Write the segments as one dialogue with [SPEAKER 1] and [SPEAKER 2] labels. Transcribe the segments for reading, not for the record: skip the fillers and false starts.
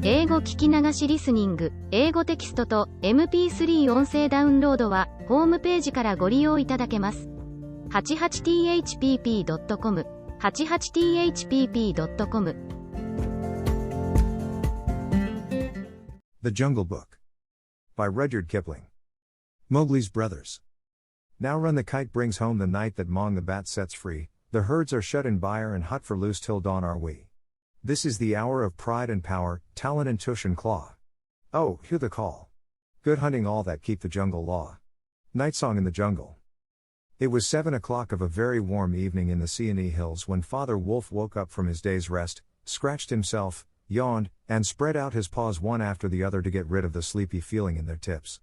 [SPEAKER 1] 英語聞き流しリスニング、英語テキストと MP3 音声ダウンロードは、ホームページからご利用いただけます。88thpp.com 88thpp.com
[SPEAKER 2] The Jungle Book by Rudyard Kipling. Mowgli's Brothers. Now run the kite brings home the night that Mong the bat sets free, the herds are shut in byre and hut for loose till dawn are we. This is the hour of pride and power, talon and tush and claw. Oh, hear the call. Good hunting all that keep the jungle law. Night Song in the Jungle. It was 7 o'clock of a very warm evening in the Seeonee Hills when Father Wolf woke up from his day's rest, scratched himself, yawned, and spread out his paws one after the other to get rid of the sleepy feeling in their tips.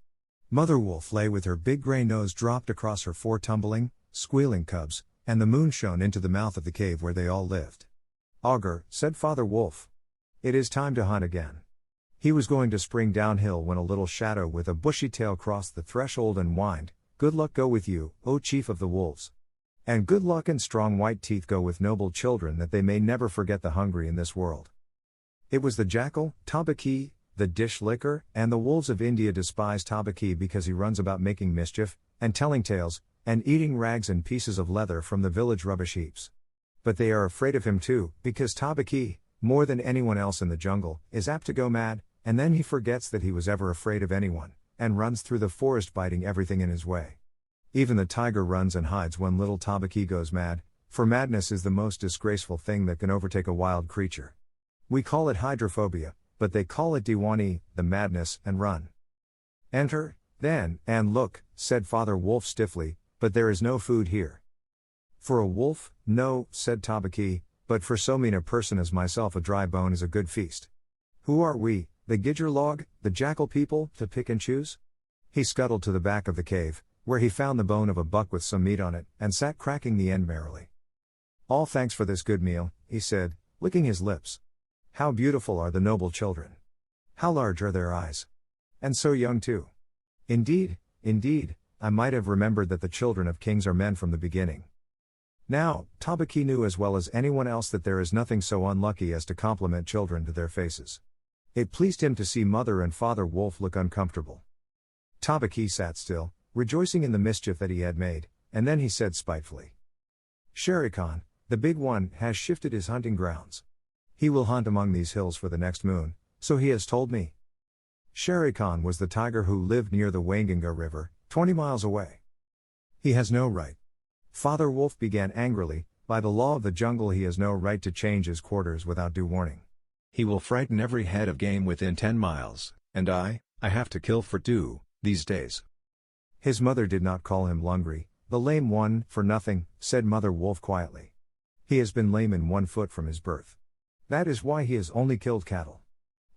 [SPEAKER 2] Mother Wolf lay with her big gray nose dropped across her 4 tumbling, squealing cubs, and the moon shone into the mouth of the cave where they all lived. Augur, said Father Wolf. It is time to hunt again. He was going to spring downhill when a little shadow with a bushy tail crossed the threshold and whined, Good luck go with you, O chief of the wolves. And good luck and strong white teeth go with noble children that they may never forget the hungry in this world. It was the jackal, Tabaki, the dish licker, and the wolves of India despise Tabaki because he runs about making mischief, and telling tales, and eating rags and pieces of leather from the village rubbish heaps. But they are afraid of him too, because Tabaki, more than anyone else in the jungle, is apt to go mad, and then he forgets that he was ever afraid of anyone, and runs through the forest biting everything in his way. Even the tiger runs and hides when little Tabaki goes mad, for madness is the most disgraceful thing that can overtake a wild creature. We call it hydrophobia, but they call it Diwani, the madness, and run. Enter, then, and look, said Father Wolf stiffly, but there is no food here. For a wolf, no, said Tabaki, but for so mean a person as myself a dry bone is a good feast. Who are we, the Gidger log, the jackal people, to pick and choose? He scuttled to the back of the cave, where he found the bone of a buck with some meat on it, and sat cracking the end merrily. All thanks for this good meal, he said, licking his lips. How beautiful are the noble children. How large are their eyes. And so young too. Indeed, I might have remembered that the children of kings are men from the beginning. Now, Tabaki knew as well as anyone else that there is nothing so unlucky as to compliment children to their faces. It pleased him to see Mother and Father Wolf look uncomfortable. Tabaki sat still, rejoicing in the mischief that he had made, and then he said spitefully. Shere Khan, the big one, has shifted his hunting grounds. He will hunt among these hills for the next moon, so he has told me. Shere Khan was the tiger who lived near the Waingunga River, 20 miles away. He has no right. Father Wolf began angrily, by the law of the jungle he has no right to change his quarters without due warning. He will frighten every head of game within 10 miles, and I have to kill for 2, these days. His mother did not call him Lungri, the lame one, for nothing, said Mother Wolf quietly. He has been lame in 1 foot from his birth. That is why he has only killed cattle.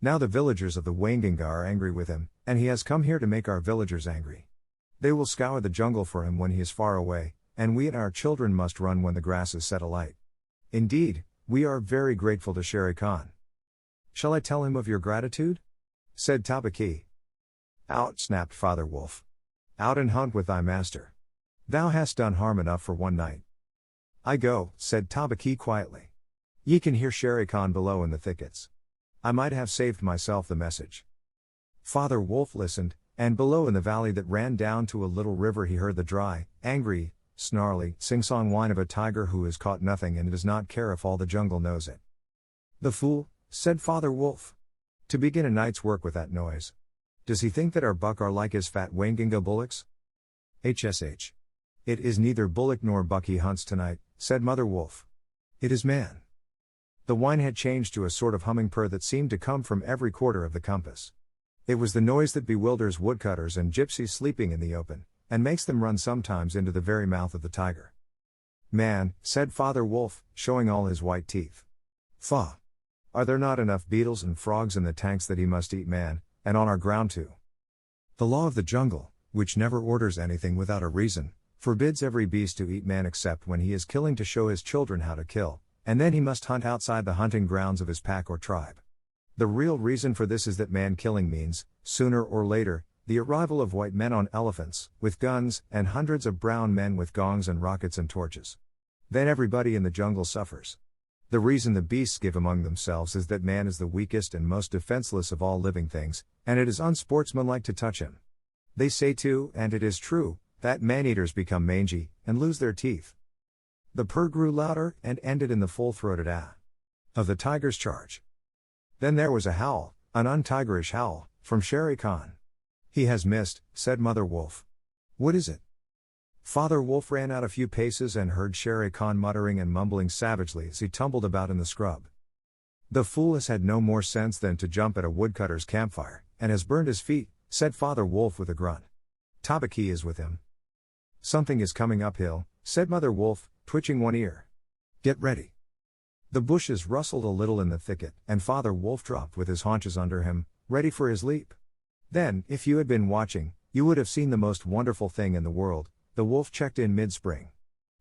[SPEAKER 2] Now the villagers of the Waingunga are angry with him, and he has come here to make our villagers angry. They will scour the jungle for him when he is far away, and we and our children must run when the grass is set alight. Indeed, we are very grateful to Shere Khan. Shall I tell him of your gratitude? Said Tabaki. Out, snapped Father Wolf. Out and hunt with thy master. Thou hast done harm enough for one night. I go, said Tabaki quietly. Ye can hear Shere Khan below in the thickets. I might have saved myself the message. Father Wolf listened, and below in the valley that ran down to a little river he heard the dry, angry, snarly, sing-song whine of a tiger who has caught nothing and does not care if all the jungle knows it. The fool, said Father Wolf. To begin a night's work with that noise. Does he think that our buck are like his fat Waingunga bullocks? HSH. It is neither bullock nor buck he hunts tonight, said Mother Wolf. It is man. The whine had changed to a sort of humming purr that seemed to come from every quarter of the compass. It was the noise that bewilders woodcutters and gypsies sleeping in the open, and makes them run sometimes into the very mouth of the tiger. Man, said Father Wolf, showing all his white teeth. Faugh! Are there not enough beetles and frogs in the tanks that he must eat man, and on our ground too? The law of the jungle, which never orders anything without a reason, forbids every beast to eat man except when he is killing to show his children how to kill, and then he must hunt outside the hunting grounds of his pack or tribe. The real reason for this is that man killing means, sooner or later, the arrival of white men on elephants, with guns, and hundreds of brown men with gongs and rockets and torches. Then everybody in the jungle suffers. The reason the beasts give among themselves is that man is the weakest and most defenseless of all living things, and it is unsportsmanlike to touch him. They say too, and it is true, that man-eaters become mangy, and lose their teeth. The purr grew louder, and ended in the full-throated ah of the tiger's charge. Then there was a howl, an untigerish howl, from Shere Khan. "He has missed," said Mother Wolf. "What is it?" Father Wolf ran out a few paces and heard Shere Khan muttering and mumbling savagely as he tumbled about in the scrub. "The fool has had no more sense than to jump at a woodcutter's campfire, and has burned his feet," said Father Wolf with a grunt. "Tabaki is with him." "Something is coming uphill," said Mother Wolf, twitching one ear. "Get ready." The bushes rustled a little in the thicket, and Father Wolf dropped with his haunches under him, ready for his leap. Then, if you had been watching, you would have seen the most wonderful thing in the world. The wolf checked in mid-spring.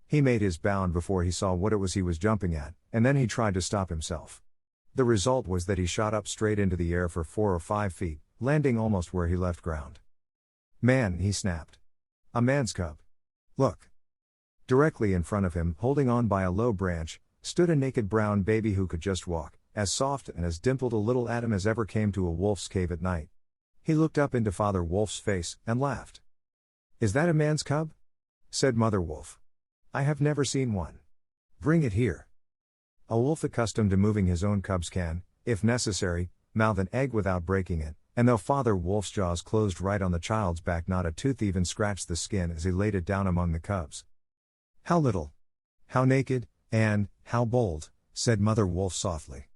[SPEAKER 2] He made his bound before he saw what it was he was jumping at, and then he tried to stop himself. The result was that he shot up straight into the air for 4 or 5 feet, landing almost where he left ground. "Man," he snapped. "A man's cub. Look." Directly in front of him, holding on by a low branch, stood a naked brown baby who could just walk, as soft and as dimpled a little atom as ever came to a wolf's cave at night. He looked up into Father Wolf's face, and laughed. "Is that a man's cub?" said Mother Wolf. "I have never seen one. Bring it here." A wolf accustomed to moving his own cubs can, if necessary, mouth an egg without breaking it, and though Father Wolf's jaws closed right on the child's back, not a tooth even scratched the skin as he laid it down among the cubs. "How little, how naked, and how bold," said Mother Wolf softly.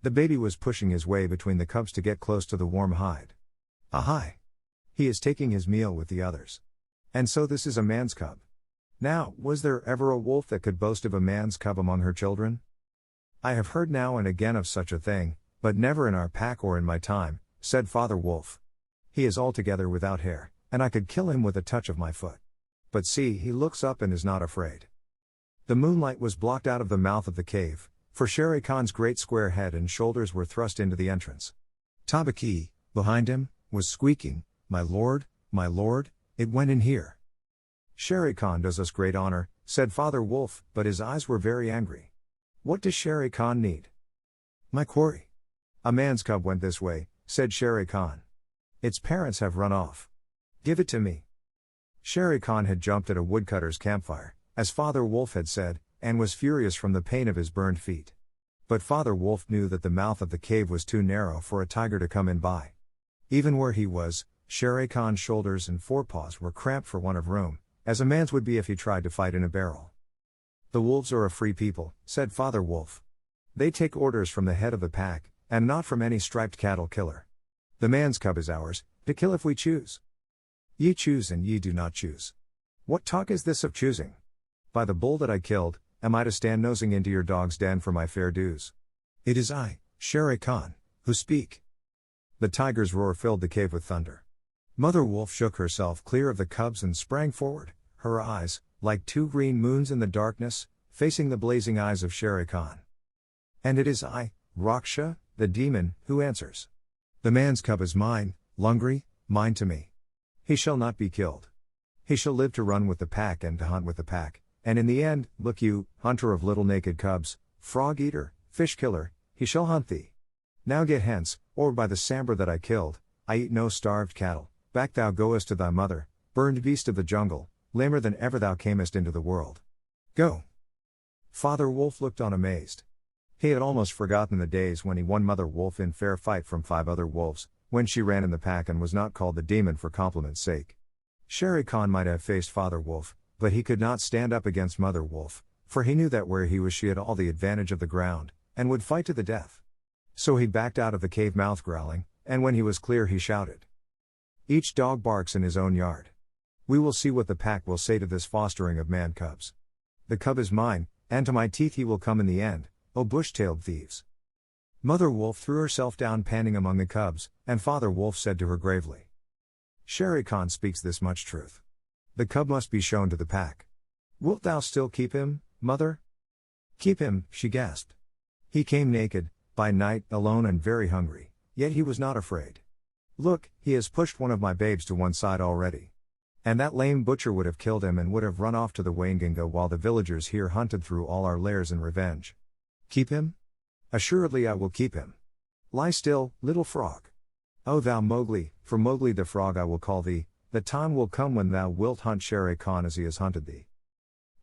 [SPEAKER 2] The baby was pushing his way between the cubs to get close to the warm hide. "Ahai! He is taking his meal with the others. And so this is a man's cub. Now, was there ever a wolf that could boast of a man's cub among her children? I have heard now and again of such a thing, but never in our pack or in my time," said Father Wolf. "He is altogether without hair, and I could kill him with a touch of my foot. But see, he looks up and is not afraid." The moonlight was blocked out of the mouth of the cave, for Shere Khan's great square head and shoulders were thrust into the entrance. Tabaki, behind him, was squeaking, my lord, it went in here." "Shere Khan does us great honor," said Father Wolf, but his eyes were very angry. "What does Shere Khan need?" "My quarry." "A man's cub went this way," said Shere Khan. "Its parents have run off. Give it to me." Shere Khan had jumped at a woodcutter's campfire, as Father Wolf had said, and was furious from the pain of his burned feet. But Father Wolf knew that the mouth of the cave was too narrow for a tiger to come in by. Even where he was, Shere Khan's shoulders and forepaws were cramped for want of room, as a man's would be if he tried to fight in a barrel. "The wolves are a free people," said Father Wolf. "They take orders from the head of the pack, and not from any striped cattle killer. The man's cub is ours, to kill if we choose. Ye choose and ye do not choose. What talk is this of choosing? By the bull that I killed, am I to stand nosing into your dog's den for my fair dues? It is I, Shere Khan, who speak." The tiger's roar filled the cave with thunder. Mother Wolf shook herself clear of the cubs and sprang forward, her eyes, like 2 green moons in the darkness, facing the blazing eyes of Shere Khan. "And it is I, Raksha, the demon, who answers. The man's cub is mine, Lungri, mine to me. He shall not be killed. He shall live to run with the pack and to hunt with the pack, and in the end, look you, hunter of little naked cubs, frog eater, fish killer, he shall hunt thee. Now get hence, or by the sambar that I killed, I eat no starved cattle. Back thou goest to thy mother, burned beast of the jungle, lamer than ever thou camest into the world. Go." Father Wolf looked on amazed. He had almost forgotten the days when he won Mother Wolf in fair fight from 5 other wolves, when she ran in the pack and was not called the demon for compliment's sake. Shere Khan might have faced Father Wolf, but he could not stand up against Mother Wolf, for he knew that where he was she had all the advantage of the ground, and would fight to the death. So he backed out of the cave mouth growling, and when he was clear he shouted. "Each dog barks in his own yard. We will see what the pack will say to this fostering of man cubs. The cub is mine, and to my teeth he will come in the end, O bush-tailed thieves." Mother Wolf threw herself down panting among the cubs, and Father Wolf said to her gravely, "Shere Khan speaks this much truth. The cub must be shown to the pack. Wilt thou still keep him, mother?" "Keep him," she gasped. "He came naked, by night, alone and very hungry, yet he was not afraid. Look, he has pushed one of my babes to one side already. And that lame butcher would have killed him and would have run off to the Waingunga while the villagers here hunted through all our lairs in revenge. Keep him? Assuredly I will keep him. Lie still, little frog. O thou Mowgli, for Mowgli the frog I will call thee, the time will come when thou wilt hunt Shere Khan as he has hunted thee.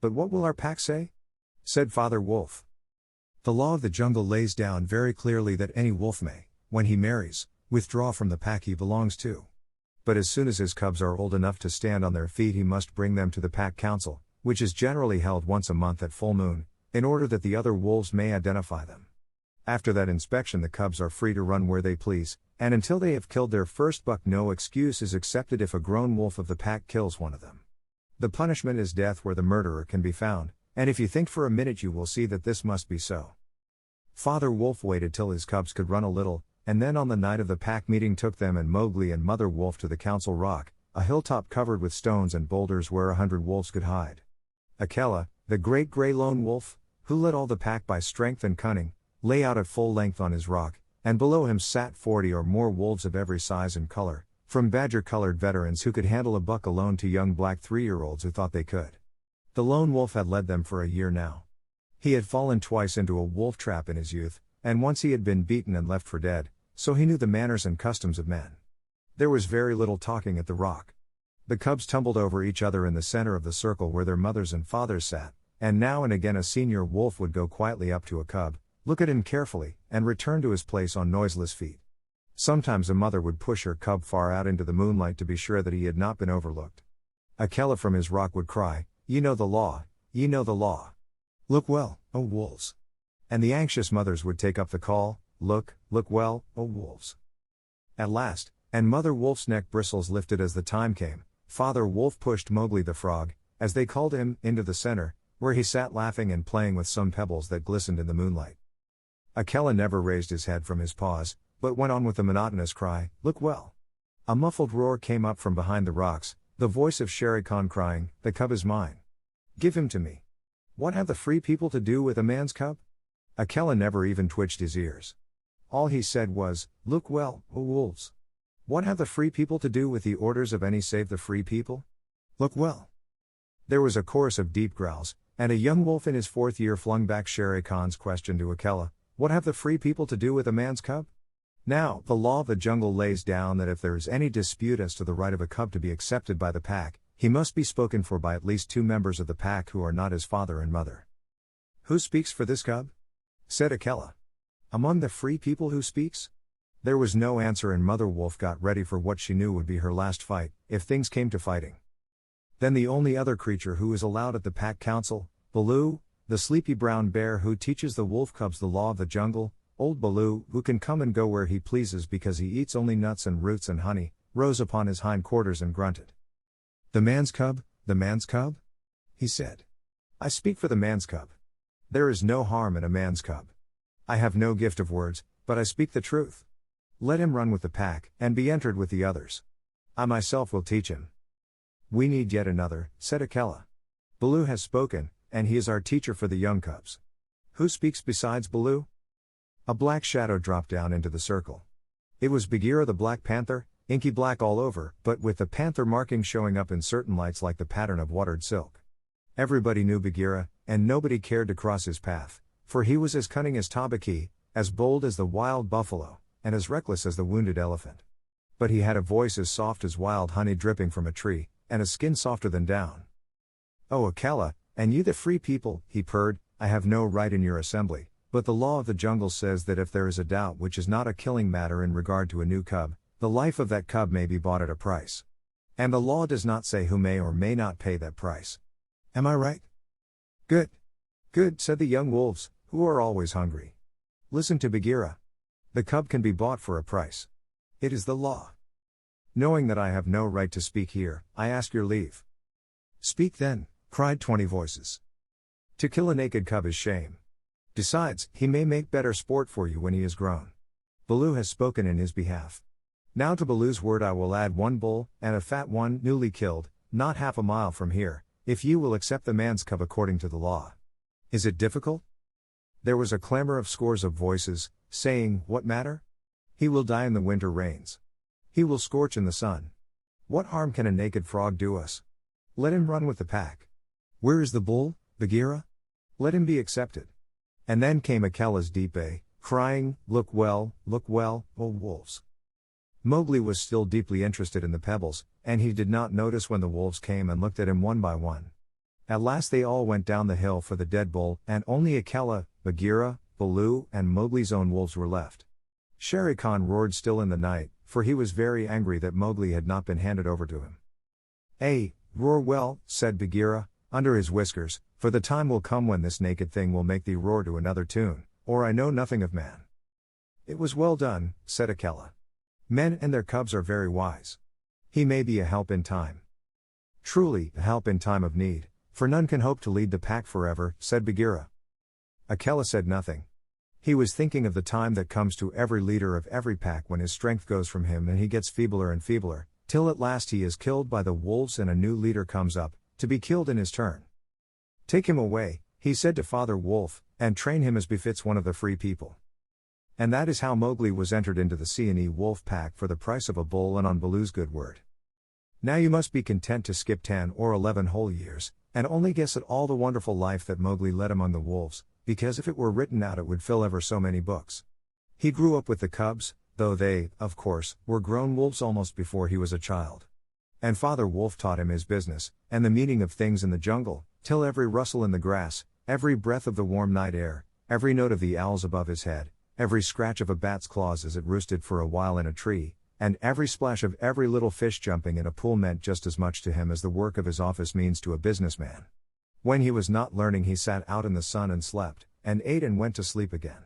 [SPEAKER 2] But what will our pack say? Said Father Wolf. The law of the jungle lays down very clearly that any wolf may, when he marries, withdraw from the pack he belongs to. But as soon as his cubs are old enough to stand on their feet he must bring them to the pack council, which is generally held once a month at full moon, in order that the other wolves may identify them. After that inspection the cubs are free to run where they please, and until they have killed their first buck no excuse is accepted if a grown wolf of the pack kills one of them. The punishment is death where the murderer can be found, and if you think for a minute you will see that this must be so. Father Wolf waited till his cubs could run a little, and then on the night of the pack meeting took them and Mowgli and Mother Wolf to the council rock, a hilltop covered with stones and boulders where 100 wolves could hide. Akela, the great grey lone wolf, who led all the pack by strength and cunning, lay out at full length on his rock, and below him sat 40 or more wolves of every size and color, from badger-colored veterans who could handle a buck alone to young black 3-year-olds who thought they could. The lone wolf had led them for a year now. He had fallen twice into a wolf trap in his youth, and once he had been beaten and left for dead, so he knew the manners and customs of men. There was very little talking at the rock. The cubs tumbled over each other in the center of the circle where their mothers and fathers sat, and now and again a senior wolf would go quietly up to a cub, look at him carefully, and return to his place on noiseless feet. Sometimes a mother would push her cub far out into the moonlight to be sure that he had not been overlooked. Akela from his rock would cry, "Ye know the law, ye know the law. Look well, O wolves." And the anxious mothers would take up the call, "Look, look well, O wolves." At last, and Mother Wolf's neck bristles lifted as the time came, Father Wolf pushed Mowgli the frog, as they called him, into the center, where he sat laughing and playing with some pebbles that glistened in the moonlight. Akela never raised his head from his paws, but went on with the monotonous cry, "Look well." A muffled roar came up from behind the rocks, the voice of Shere Khan crying, "The cub is mine. Give him to me." What have the free people to do with a man's cub? Akela never even twitched his ears. All he said was, "Look well, O wolves." What have the free people to do with the orders of any save the free people? Look well. There was a chorus of deep growls, and a young wolf in his 4th year flung back Shere Khan's question to Akela, "What have the free people to do with a man's cub?" Now, the law of the jungle lays down that if there is any dispute as to the right of a cub to be accepted by the pack, he must be spoken for by at least 2 members of the pack who are not his father and mother. "Who speaks for this cub?" said Akela. "Among the free people who speaks?" There was no answer and Mother Wolf got ready for what she knew would be her last fight, if things came to fighting. Then the only other creature who is allowed at the pack council, Baloo, the sleepy brown bear who teaches the wolf cubs the law of the jungle, old Baloo, who can come and go where he pleases because he eats only nuts and roots and honey, rose upon his hind quarters and grunted. "The man's cub, the man's cub?" he said. "I speak for the man's cub. There is no harm in a man's cub. I have no gift of words, but I speak the truth. Let him run with the pack, and be entered with the others. I myself will teach him." "We need yet another," said Akela. "Baloo has spoken, and he is our teacher for the young cubs. Who speaks besides Baloo?" A black shadow dropped down into the circle. It was Bagheera the Black Panther, inky black all over, but with the panther marking showing up in certain lights like the pattern of watered silk. Everybody knew Bagheera, and nobody cared to cross his path, for he was as cunning as Tabaqui, as bold as the wild buffalo, and as reckless as the wounded elephant. But he had a voice as soft as wild honey dripping from a tree, and a skin softer than down. "O Akela, and you the free people," he purred, "I have no right in your assembly, but the law of the jungle says that if there is a doubt which is not a killing matter in regard to a new cub, the life of that cub may be bought at a price. And the law does not say who may or may not pay that price. Am I right?" "Good. Good," said the young wolves, who are always hungry. "Listen to Bagheera. The cub can be bought for a price. It is the law. Knowing that I have no right to speak here, I ask your leave." "Speak then," cried 20 voices. "To kill a naked cub is shame. Besides, he may make better sport for you when he is grown. Baloo has spoken in his behalf. Now to Baloo's word I will add 1 bull, and a fat one, newly killed, not half a mile from here, if you will accept the man's cub according to the law. Is it difficult?" There was a clamor of scores of voices, saying, "What matter? He will die in the winter rains. He will scorch in the sun. What harm can a naked frog do us? Let him run with the pack. Where is the bull, Bagheera? Let him be accepted. And then came Akela's deep bay, crying, look well, oh wolves. Mowgli was still deeply interested in the pebbles, and he did not notice when the wolves came and looked at him one by one. At last they all went down the hill for the dead bull, and only Akela, Bagheera, Baloo, and Mowgli's own wolves were left. Shere Khan roared still in the night, for he was very angry that Mowgli had not been handed over to him. Roar well, said Bagheera, under his whiskers, for the time will come when this naked thing will make thee roar to another tune, or I know nothing of man. It was well done, said Akela. Men and their cubs are very wise. He may be a help in time. Truly, a help in time of need, for none can hope to lead the pack forever, said Bagheera. Akela said nothing. He was thinking of the time that comes to every leader of every pack when his strength goes from him and he gets feebler and feebler, till at last he is killed by the wolves and a new leader comes up, to be killed in his turn. Take him away, he said to Father Wolf, and train him as befits one of the free people. And that is how Mowgli was entered into the Seeonee wolf pack for the price of a bull and on Baloo's good word. Now you must be content to skip 10 or 11 whole years, and only guess at all the wonderful life that Mowgli led among the wolves, because if it were written out it would fill ever so many books. He grew up with the cubs, though they, of course, were grown wolves almost before he was a child. And Father Wolf taught him his business, and the meaning of things in the jungle, till every rustle in the grass, every breath of the warm night air, every note of the owls above his head, every scratch of a bat's claws as it roosted for a while in a tree, and every splash of every little fish jumping in a pool meant just as much to him as the work of his office means to a businessman. When he was not learning he sat out in the sun and slept, and ate and went to sleep again.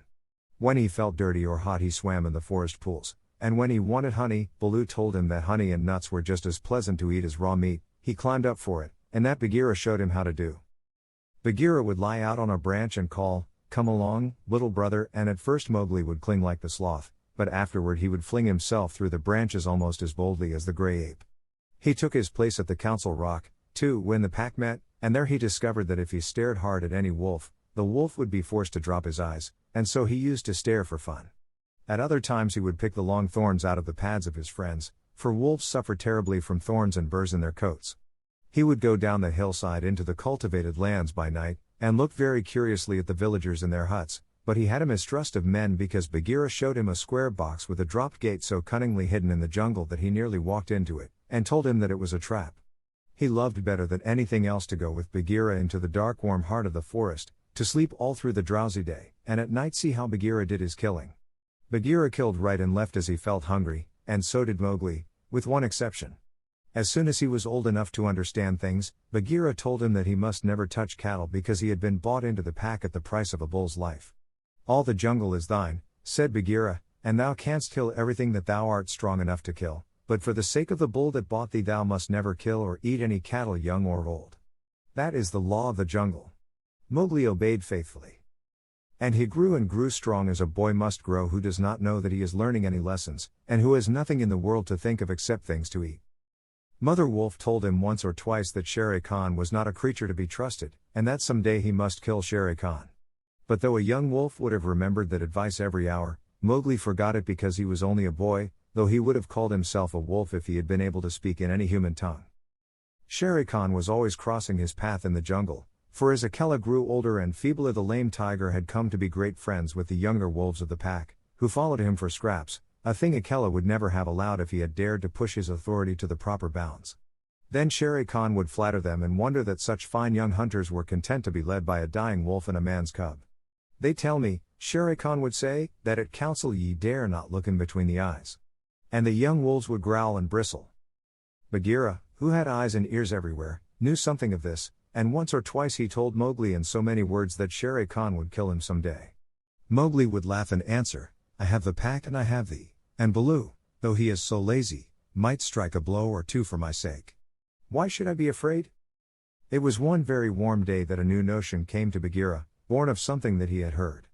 [SPEAKER 2] When he felt dirty or hot he swam in the forest pools, and when he wanted honey, Baloo told him that honey and nuts were just as pleasant to eat as raw meat, he climbed up for it, and that Bagheera showed him how to do. Bagheera would lie out on a branch and call, "Come along, little brother," and at first Mowgli would cling like the sloth, but afterward he would fling himself through the branches almost as boldly as the grey ape. He took his place at the council rock, too, when the pack met, and there he discovered that if he stared hard at any wolf, the wolf would be forced to drop his eyes, and so he used to stare for fun. At other times he would pick the long thorns out of the pads of his friends, for wolves suffer terribly from thorns and burrs in their coats. He would go down the hillside into the cultivated lands by night, and look very curiously at the villagers in their huts, but he had a mistrust of men because Bagheera showed him a square box with a dropped gate so cunningly hidden in the jungle that he nearly walked into it, and told him that it was a trap. He loved better than anything else to go with Bagheera into the dark warm heart of the forest, to sleep all through the drowsy day, and at night see how Bagheera did his killing. Bagheera killed right and left as he felt hungry, and so did Mowgli, with one exception. As soon as he was old enough to understand things, Bagheera told him that he must never touch cattle because he had been bought into the pack at the price of a bull's life. "All the jungle is thine," said Bagheera, "and thou canst kill everything that thou art strong enough to kill, but for the sake of the bull that bought thee thou must never kill or eat any cattle young or old. That is the law of the jungle." Mowgli obeyed faithfully. And he grew and grew strong as a boy must grow who does not know that he is learning any lessons, and who has nothing in the world to think of except things to eat. Mother Wolf told him once or twice that Shere Khan was not a creature to be trusted, and that some day he must kill Shere Khan. But though a young wolf would have remembered that advice every hour, Mowgli forgot it because he was only a boy, though he would have called himself a wolf if he had been able to speak in any human tongue. Shere Khan was always crossing his path in the jungle, for as Akela grew older and feebler the lame tiger had come to be great friends with the younger wolves of the pack, who followed him for scraps, a thing Akela would never have allowed if he had dared to push his authority to the proper bounds. Then Shere Khan would flatter them and wonder that such fine young hunters were content to be led by a dying wolf and a man's cub. "They tell me," Shere Khan would say, "that at council ye dare not look him between the eyes." And the young wolves would growl and bristle. Bagheera, who had eyes and ears everywhere, knew something of this, and once or twice he told Mowgli in so many words that Shere Khan would kill him some day. Mowgli would laugh and answer, "I have the pack and I have thee, and Baloo, though he is so lazy, might strike a blow or two for my sake. Why should I be afraid?" It was one very warm day that a new notion came to Bagheera, born of something that he had heard.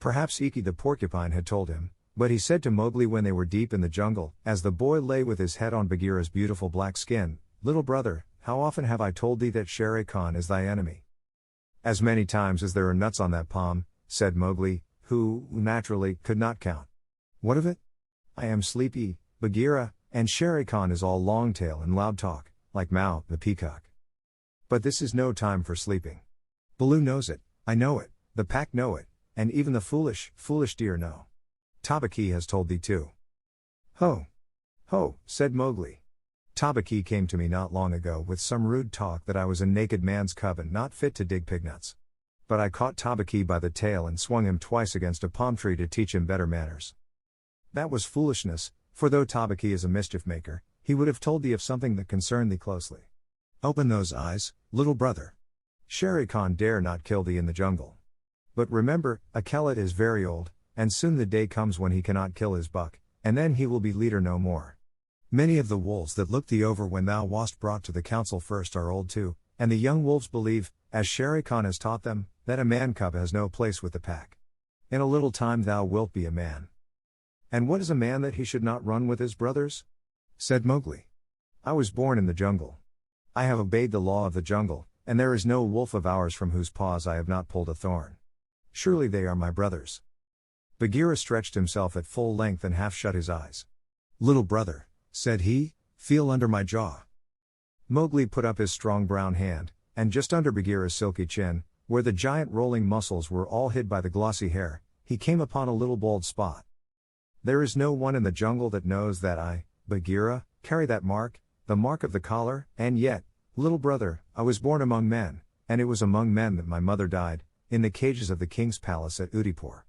[SPEAKER 2] Perhaps Iki the porcupine had told him, but he said to Mowgli when they were deep in the jungle, as the boy lay with his head on Bagheera's beautiful black skin, "Little brother, how often have I told thee that Shere Khan is thy enemy?" "As many times as there are nuts on that palm," said Mowgli, who, naturally, could not count. "What of it? I am sleepy, Bagheera, and Shere Khan is all long tail and loud talk, like Mao, the peacock. But this is no time for sleeping. Baloo knows it, I know it, the pack know it, and even the foolish, foolish deer know. Tabaki has told thee too. Ho! Ho! Said Mowgli. Tabaki came to me not long ago with some rude talk that I was a naked man's cub and not fit to dig pignuts. But I caught Tabaki by the tail and swung him twice against a palm tree to teach him better manners. That was foolishness, for though Tabaki is a mischief maker, he would have told thee of something that concerned thee closely. Open those eyes, little brother. Shere Khan dare not kill thee in the jungle. But remember, Akela is very old, and soon the day comes when he cannot kill his buck, and then he will be leader no more. Many of the wolves that looked thee over when thou wast brought to the council first are old too, and the young wolves believe, as Shere Khan has taught them, that a man cub has no place with the pack. In a little time thou wilt be a man. And what is a man that he should not run with his brothers? Said Mowgli. I was born in the jungle. I have obeyed the law of the jungle, and there is no wolf of ours from whose paws I have not pulled a thorn. Surely they are my brothers. Bagheera stretched himself at full length and half shut his eyes. Little brother, said he, feel under my jaw. Mowgli put up his strong brown hand, and just under Bagheera's silky chin, where the giant rolling muscles were all hid by the glossy hair, he came upon a little bald spot. There is no one in the jungle that knows that I, Bagheera, carry that mark, the mark of the collar, and yet, little brother, I was born among men, and it was among men that my mother died, in the cages of the king's palace at Udaipur.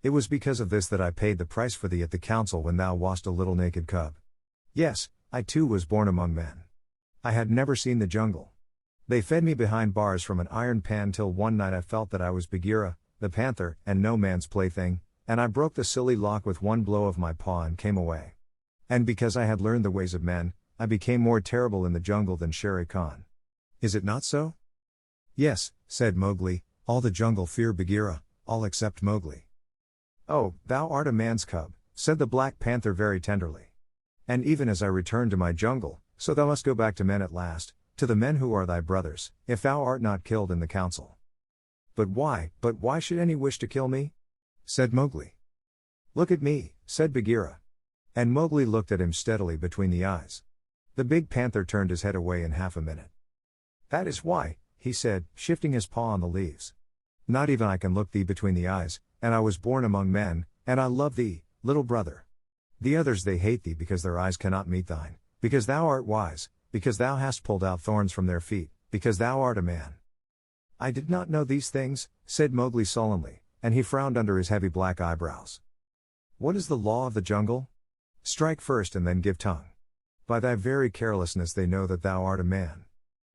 [SPEAKER 2] It was because of this that I paid the price for thee at the council when thou wast a little naked cub. Yes, I too was born among men. I had never seen the jungle. They fed me behind bars from an iron pan till one night I felt that I was Bagheera, the panther, and no man's plaything, and I broke the silly lock with one blow of my paw and came away. And because I had learned the ways of men, I became more terrible in the jungle than Shere Khan. Is it not so? Yes, said Mowgli, all the jungle fear Bagheera, all except Mowgli. Oh, thou art a man's cub, said the Black Panther very tenderly. And even as I return to my jungle, so thou must go back to men at last, to the men who are thy brothers, if thou art not killed in the council. But why should any wish to kill me? Said Mowgli. Look at me, said Bagheera. And Mowgli looked at him steadily between the eyes. The big panther turned his head away in half a minute. That is why, he said, shifting his paw on the leaves. Not even I can look thee between the eyes, and I was born among men, and I love thee, little brother. The others they hate thee because their eyes cannot meet thine, because thou art wise, because thou hast pulled out thorns from their feet, because thou art a man. I did not know these things, said Mowgli sullenly, and he frowned under his heavy black eyebrows. What is the law of the jungle? Strike first and then give tongue. By thy very carelessness they know that thou art a man.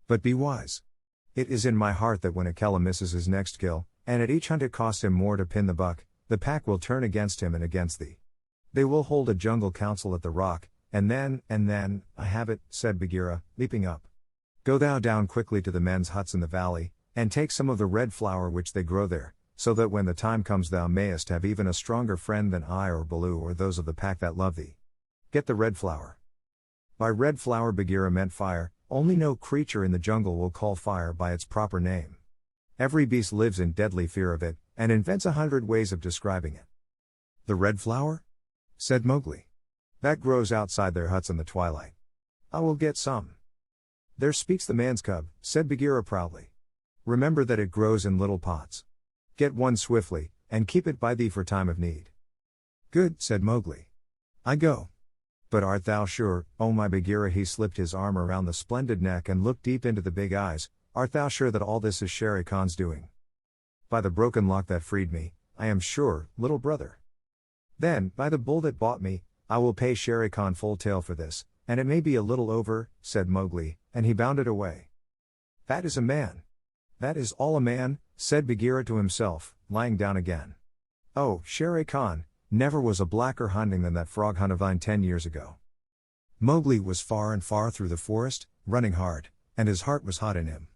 [SPEAKER 2] But be wise. It is in my heart that when Akela misses his next kill, and at each hunt it costs him more to pin the buck, the pack will turn against him and against thee. They will hold a jungle council at the rock, and then, I have it, said Bagheera, leaping up. Go thou down quickly to the men's huts in the valley, and take some of the red flower which they grow there, so that when the time comes thou mayest have even a stronger friend than I or Baloo or those of the pack that love thee. Get the red flower. By red flower Bagheera meant fire, only no creature in the jungle will call fire by its proper name. Every beast lives in deadly fear of it, and invents 100 ways of describing it. The red flower? Said Mowgli. That grows outside their huts in the twilight. I will get some. There speaks the man's cub, said Bagheera proudly. Remember that it grows in little pots. Get one swiftly, and keep it by thee for time of need. Good, said Mowgli. I go. But art thou sure, oh my Bagheera? He slipped his arm around the splendid neck and looked deep into the big eyes. Art thou sure that all this is Shere Khan's doing? By the broken lock that freed me, I am sure, little brother. Then, by the bull that bought me, I will pay Shere Khan full tale for this, and it may be a little over, said Mowgli, and he bounded away. That is a man. That is all a man, said Bagheera to himself, lying down again. Oh, Shere Khan, never was a blacker hunting than that frog hunt of thine 10 years ago. Mowgli was far and far through the forest, running hard, and his heart was hot in him.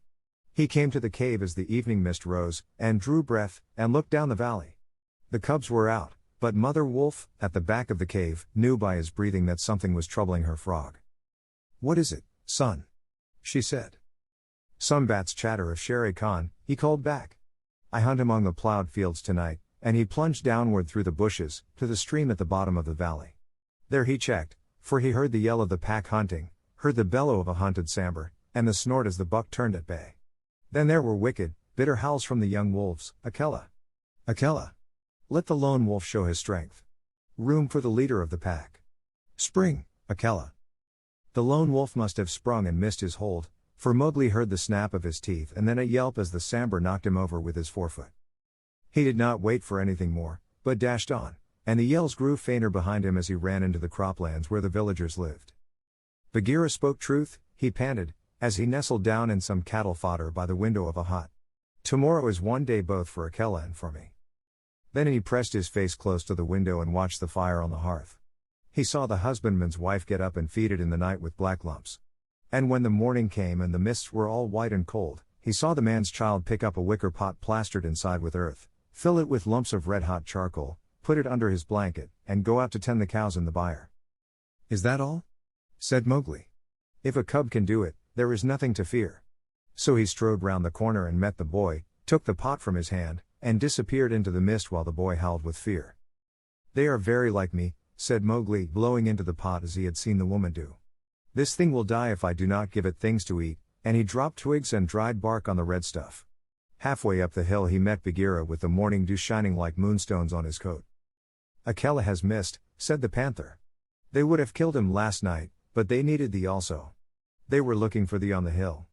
[SPEAKER 2] He came to the cave as the evening mist rose, and drew breath, and looked down the valley. The cubs were out, but Mother Wolf, at the back of the cave, knew by his breathing that something was troubling her frog. What is it, son? She said. Some bats chatter of Shere Khan, he called back. I hunt among the plowed fields tonight, and he plunged downward through the bushes, to the stream at the bottom of the valley. There he checked, for he heard the yell of the pack hunting, heard the bellow of a hunted sambar, and the snort as the buck turned at bay. Then there were wicked, bitter howls from the young wolves. Akela! Akela! Let the lone wolf show his strength. Room for the leader of the pack. Spring, Akela. The lone wolf must have sprung and missed his hold, for Mowgli heard the snap of his teeth and then a yelp as the sambar knocked him over with his forefoot. He did not wait for anything more, but dashed on, and the yells grew fainter behind him as he ran into the croplands where the villagers lived. Bagheera spoke truth, he panted, as he nestled down in some cattle fodder by the window of a hut. Tomorrow is one day both for Akela and for me. Then he pressed his face close to the window and watched the fire on the hearth. He saw the husbandman's wife get up and feed it in the night with black lumps. And when the morning came and the mists were all white and cold, he saw the man's child pick up a wicker pot plastered inside with earth, fill it with lumps of red-hot charcoal, put it under his blanket, and go out to tend the cows in the byre. "Is that all?" said Mowgli. "If a cub can do it, there is nothing to fear." So he strode round the corner and met the boy, took the pot from his hand, and disappeared into the mist while the boy howled with fear. "They are very like me," said Mowgli, blowing into the pot as he had seen the woman do. "This thing will die if I do not give it things to eat," and he dropped twigs and dried bark on the red stuff. Halfway up the hill he met Bagheera with the morning dew shining like moonstones on his coat. "Akela has missed," said the panther. "They would have killed him last night, but they needed thee also. They were looking for thee on the hill.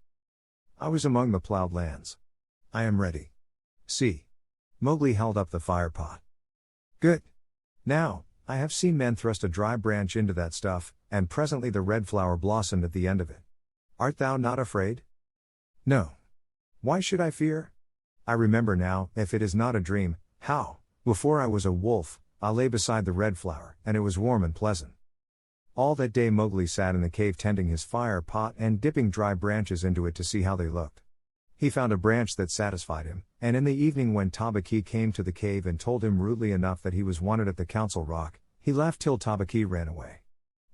[SPEAKER 2] I was among the ploughed lands. I am ready. See." Mowgli held up the fire pot. "Good. Now, I have seen men thrust a dry branch into that stuff, and presently the red flower blossomed at the end of it. Art thou not afraid?" "No. Why should I fear? I remember now, if it is not a dream, how, before I was a wolf, I lay beside the red flower, and it was warm and pleasant." All that day Mowgli sat in the cave tending his fire pot and dipping dry branches into it to see how they looked. He found a branch that satisfied him, and in the evening when Tabaqui came to the cave and told him rudely enough that he was wanted at the council rock, he laughed till Tabaqui ran away.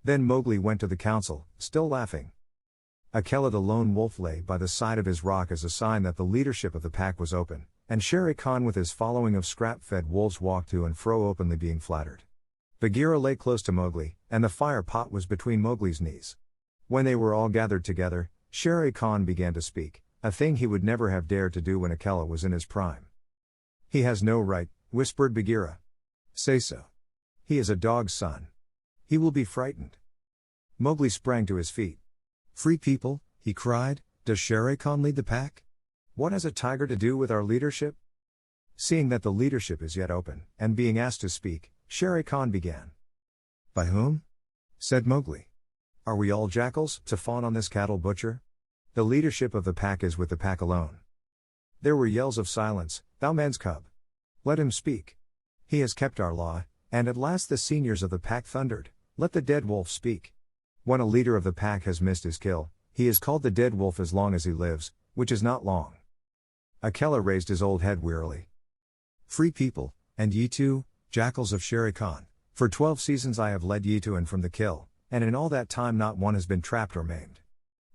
[SPEAKER 2] Then Mowgli went to the council, still laughing. Akela the lone wolf lay by the side of his rock as a sign that the leadership of the pack was open, and Shere Khan with his following of scrap-fed wolves walked to and fro openly being flattered. Bagheera lay close to Mowgli, and the fire pot was between Mowgli's knees. When they were all gathered together, Shere Khan began to speak, a thing he would never have dared to do when Akela was in his prime. "He has no right," whispered Bagheera. "Say so. He is a dog's son. He will be frightened." Mowgli sprang to his feet. "Free people," he cried, "does Shere Khan lead the pack? What has a tiger to do with our leadership?" Seeing that the leadership is yet open, and being asked to speak, Shere Khan began. "By whom?" said Mowgli. "Are we all jackals, to fawn on this cattle butcher? The leadership of the pack is with the pack alone." There were yells of silence. "Thou man's cub! Let him speak. He has kept our law," and at last the seniors of the pack thundered, "Let the dead wolf speak. When a leader of the pack has missed his kill, he is called the dead wolf as long as he lives, which is not long." Akela raised his old head wearily. "Free people, and ye too, jackals of Shere Khan, for 12 seasons I have led ye to and from the kill, and in all that time not one has been trapped or maimed.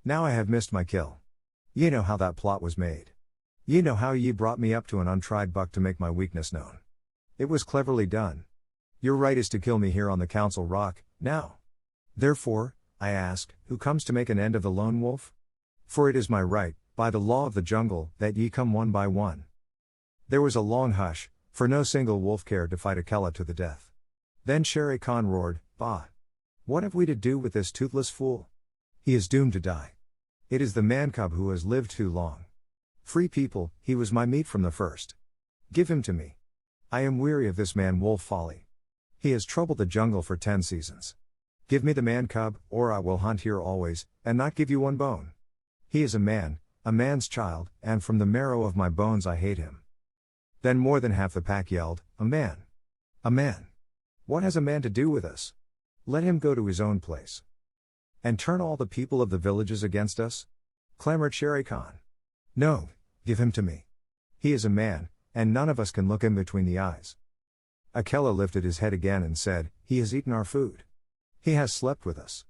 [SPEAKER 2] Now I have missed my kill. Ye know how that plot was made. Ye know how ye brought me up to an untried buck to make my weakness known. It was cleverly done. Your right is to kill me here on the council rock, now. Therefore, I ask, who comes to make an end of the lone wolf? For it is my right, by the law of the jungle, that ye come one by one." There was a long hush, for no single wolf cared to fight Akela to the death. Then Shere Khan roared, "Bah! What have we to do with this toothless fool? He is doomed to die. It is the man-cub who has lived too long. Free people, he was my meat from the first. Give him to me. I am weary of this man-wolf folly. He has troubled the jungle for 10 seasons. Give me the man-cub, or I will hunt here always, and not give you one bone. He is a man's child, and from the marrow of my bones I hate him." Then more than half the pack yelled, "A man! A man! What has a man to do with us? Let him go to his own place." "And turn all the people of the villages against us?" clamored Shere Khan. "No, give him to me. He is a man, and none of us can look him between the eyes." Akela lifted his head again and said, "He has eaten our food. He has slept with us.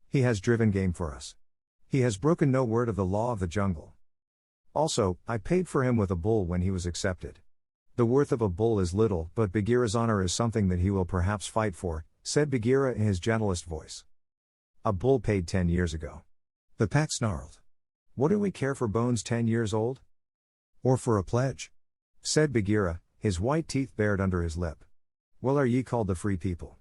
[SPEAKER 2] He has driven game for us. He has broken no word of the law of the jungle. Also, I paid for him with a bull when he was accepted. The worth of a bull is little, but Bagheera's honor is something that he will perhaps fight for," said Bagheera in his gentlest voice. "A bull paid 10 years ago." The pack snarled. "What do we care for bones 10 years old? Or for a pledge?" said Bagheera, his white teeth bared under his lip. Well, are ye called the free people?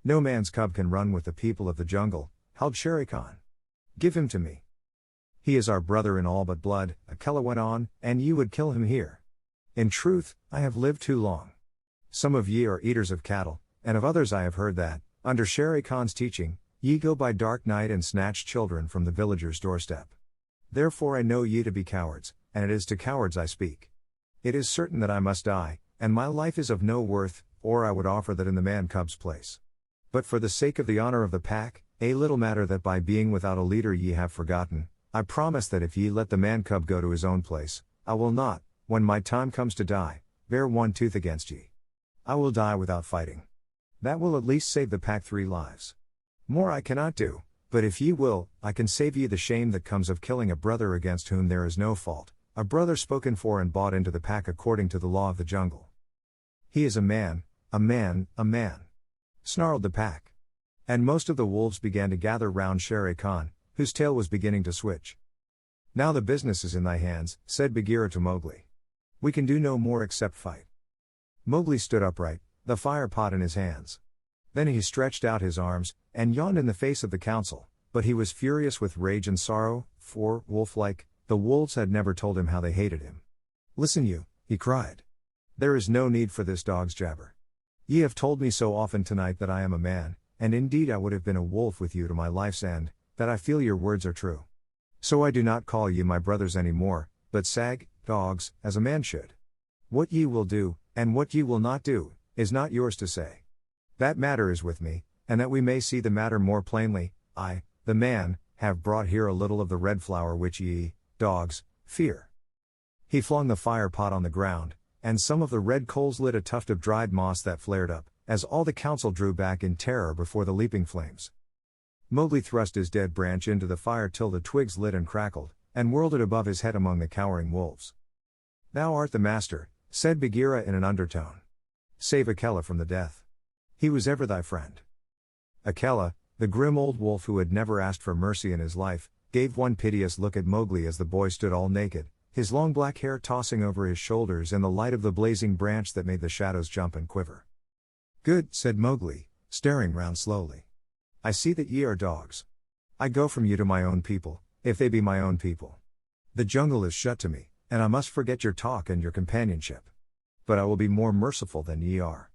[SPEAKER 2] No man's cub can run with the people of the jungle, howled Shere Khan. Give him to me. He is our brother in all but blood, Akela went on, and ye would kill him here. In truth, I have lived too long. Some of ye are eaters of cattle, and of others I have heard that, under Shere Khan's teaching, ye go by dark night and snatch children from the villager's doorstep. Therefore I know ye to be cowards, and it is to cowards I speak. It is certain that I must die, and my life is of no worth, or I would offer that in the man-cub's place. But for the sake of the honor of the pack, a little matter that by being without a leader ye have forgotten, I promise that if ye let the man-cub go to his own place, I will not, when my time comes to die, bear one tooth against ye. I will die without fighting. That will at least save the pack 3 lives. More I cannot do, but if ye will, I can save ye the shame that comes of killing a brother against whom there is no fault, a brother spoken for and bought into the pack according to the law of the jungle. He is a man, a man, a man, snarled the pack. And most of the wolves began to gather round Shere Khan, whose tail was beginning to switch. Now the business is in thy hands, said Bagheera to Mowgli. We can do no more except fight. Mowgli stood upright, the fire pot in his hands. Then he stretched out his arms, and yawned in the face of the council, but he was furious with rage and sorrow, for, wolf-like, the wolves had never told him how they hated him. Listen you, he cried. There is no need for this dog's jabber. Ye have told me so often tonight that I am a man, and indeed I would have been a wolf with you to my life's end, that I feel your words are true. So I do not call ye my brothers any more, but sag, dogs, as a man should. What ye will do, and what ye will not do, is not yours to say. That matter is with me, and that we may see the matter more plainly, I, the man, have brought here a little of the red flower which ye, dogs, fear. He flung the fire pot on the ground, and some of the red coals lit a tuft of dried moss that flared up, as all the council drew back in terror before the leaping flames. Mowgli thrust his dead branch into the fire till the twigs lit and crackled, and whirled it above his head among the cowering wolves. Thou art the master, said Bagheera in an undertone. Save Akela from the death. He was ever thy friend. Akela, the grim old wolf who had never asked for mercy in his life, gave one piteous look at Mowgli as the boy stood all naked, his long black hair tossing over his shoulders in the light of the blazing branch that made the shadows jump and quiver. Good, said Mowgli, staring round slowly. I see that ye are dogs. I go from you to my own people, if they be my own people. The jungle is shut to me, and I must forget your talk and your companionship. But I will be more merciful than ye are.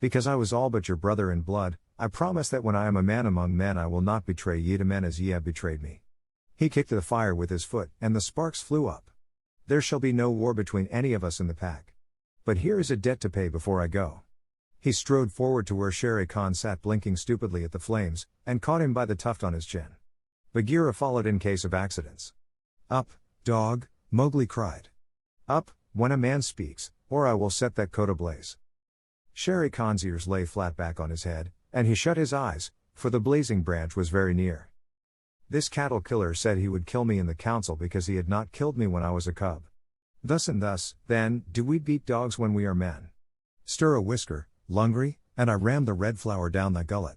[SPEAKER 2] Because I was all but your brother in blood, I promise that when I am a man among men I will not betray ye to men as ye have betrayed me. He kicked the fire with his foot, and the sparks flew up. There shall be no war between any of us in the pack. But here is a debt to pay before I go. He strode forward to where Shere Khan sat blinking stupidly at the flames, and caught him by the tuft on his chin. Bagheera followed in case of accidents. Up, dog, Mowgli cried. Up, when a man speaks, or I will set that coat ablaze. Shere Khan's ears lay flat back on his head, and he shut his eyes, for the blazing branch was very near. This cattle killer said he would kill me in the council because he had not killed me when I was a cub. Thus and thus, then, do we beat dogs when we are men. Stir a whisker, Lungri, and I ram the red flower down thy gullet.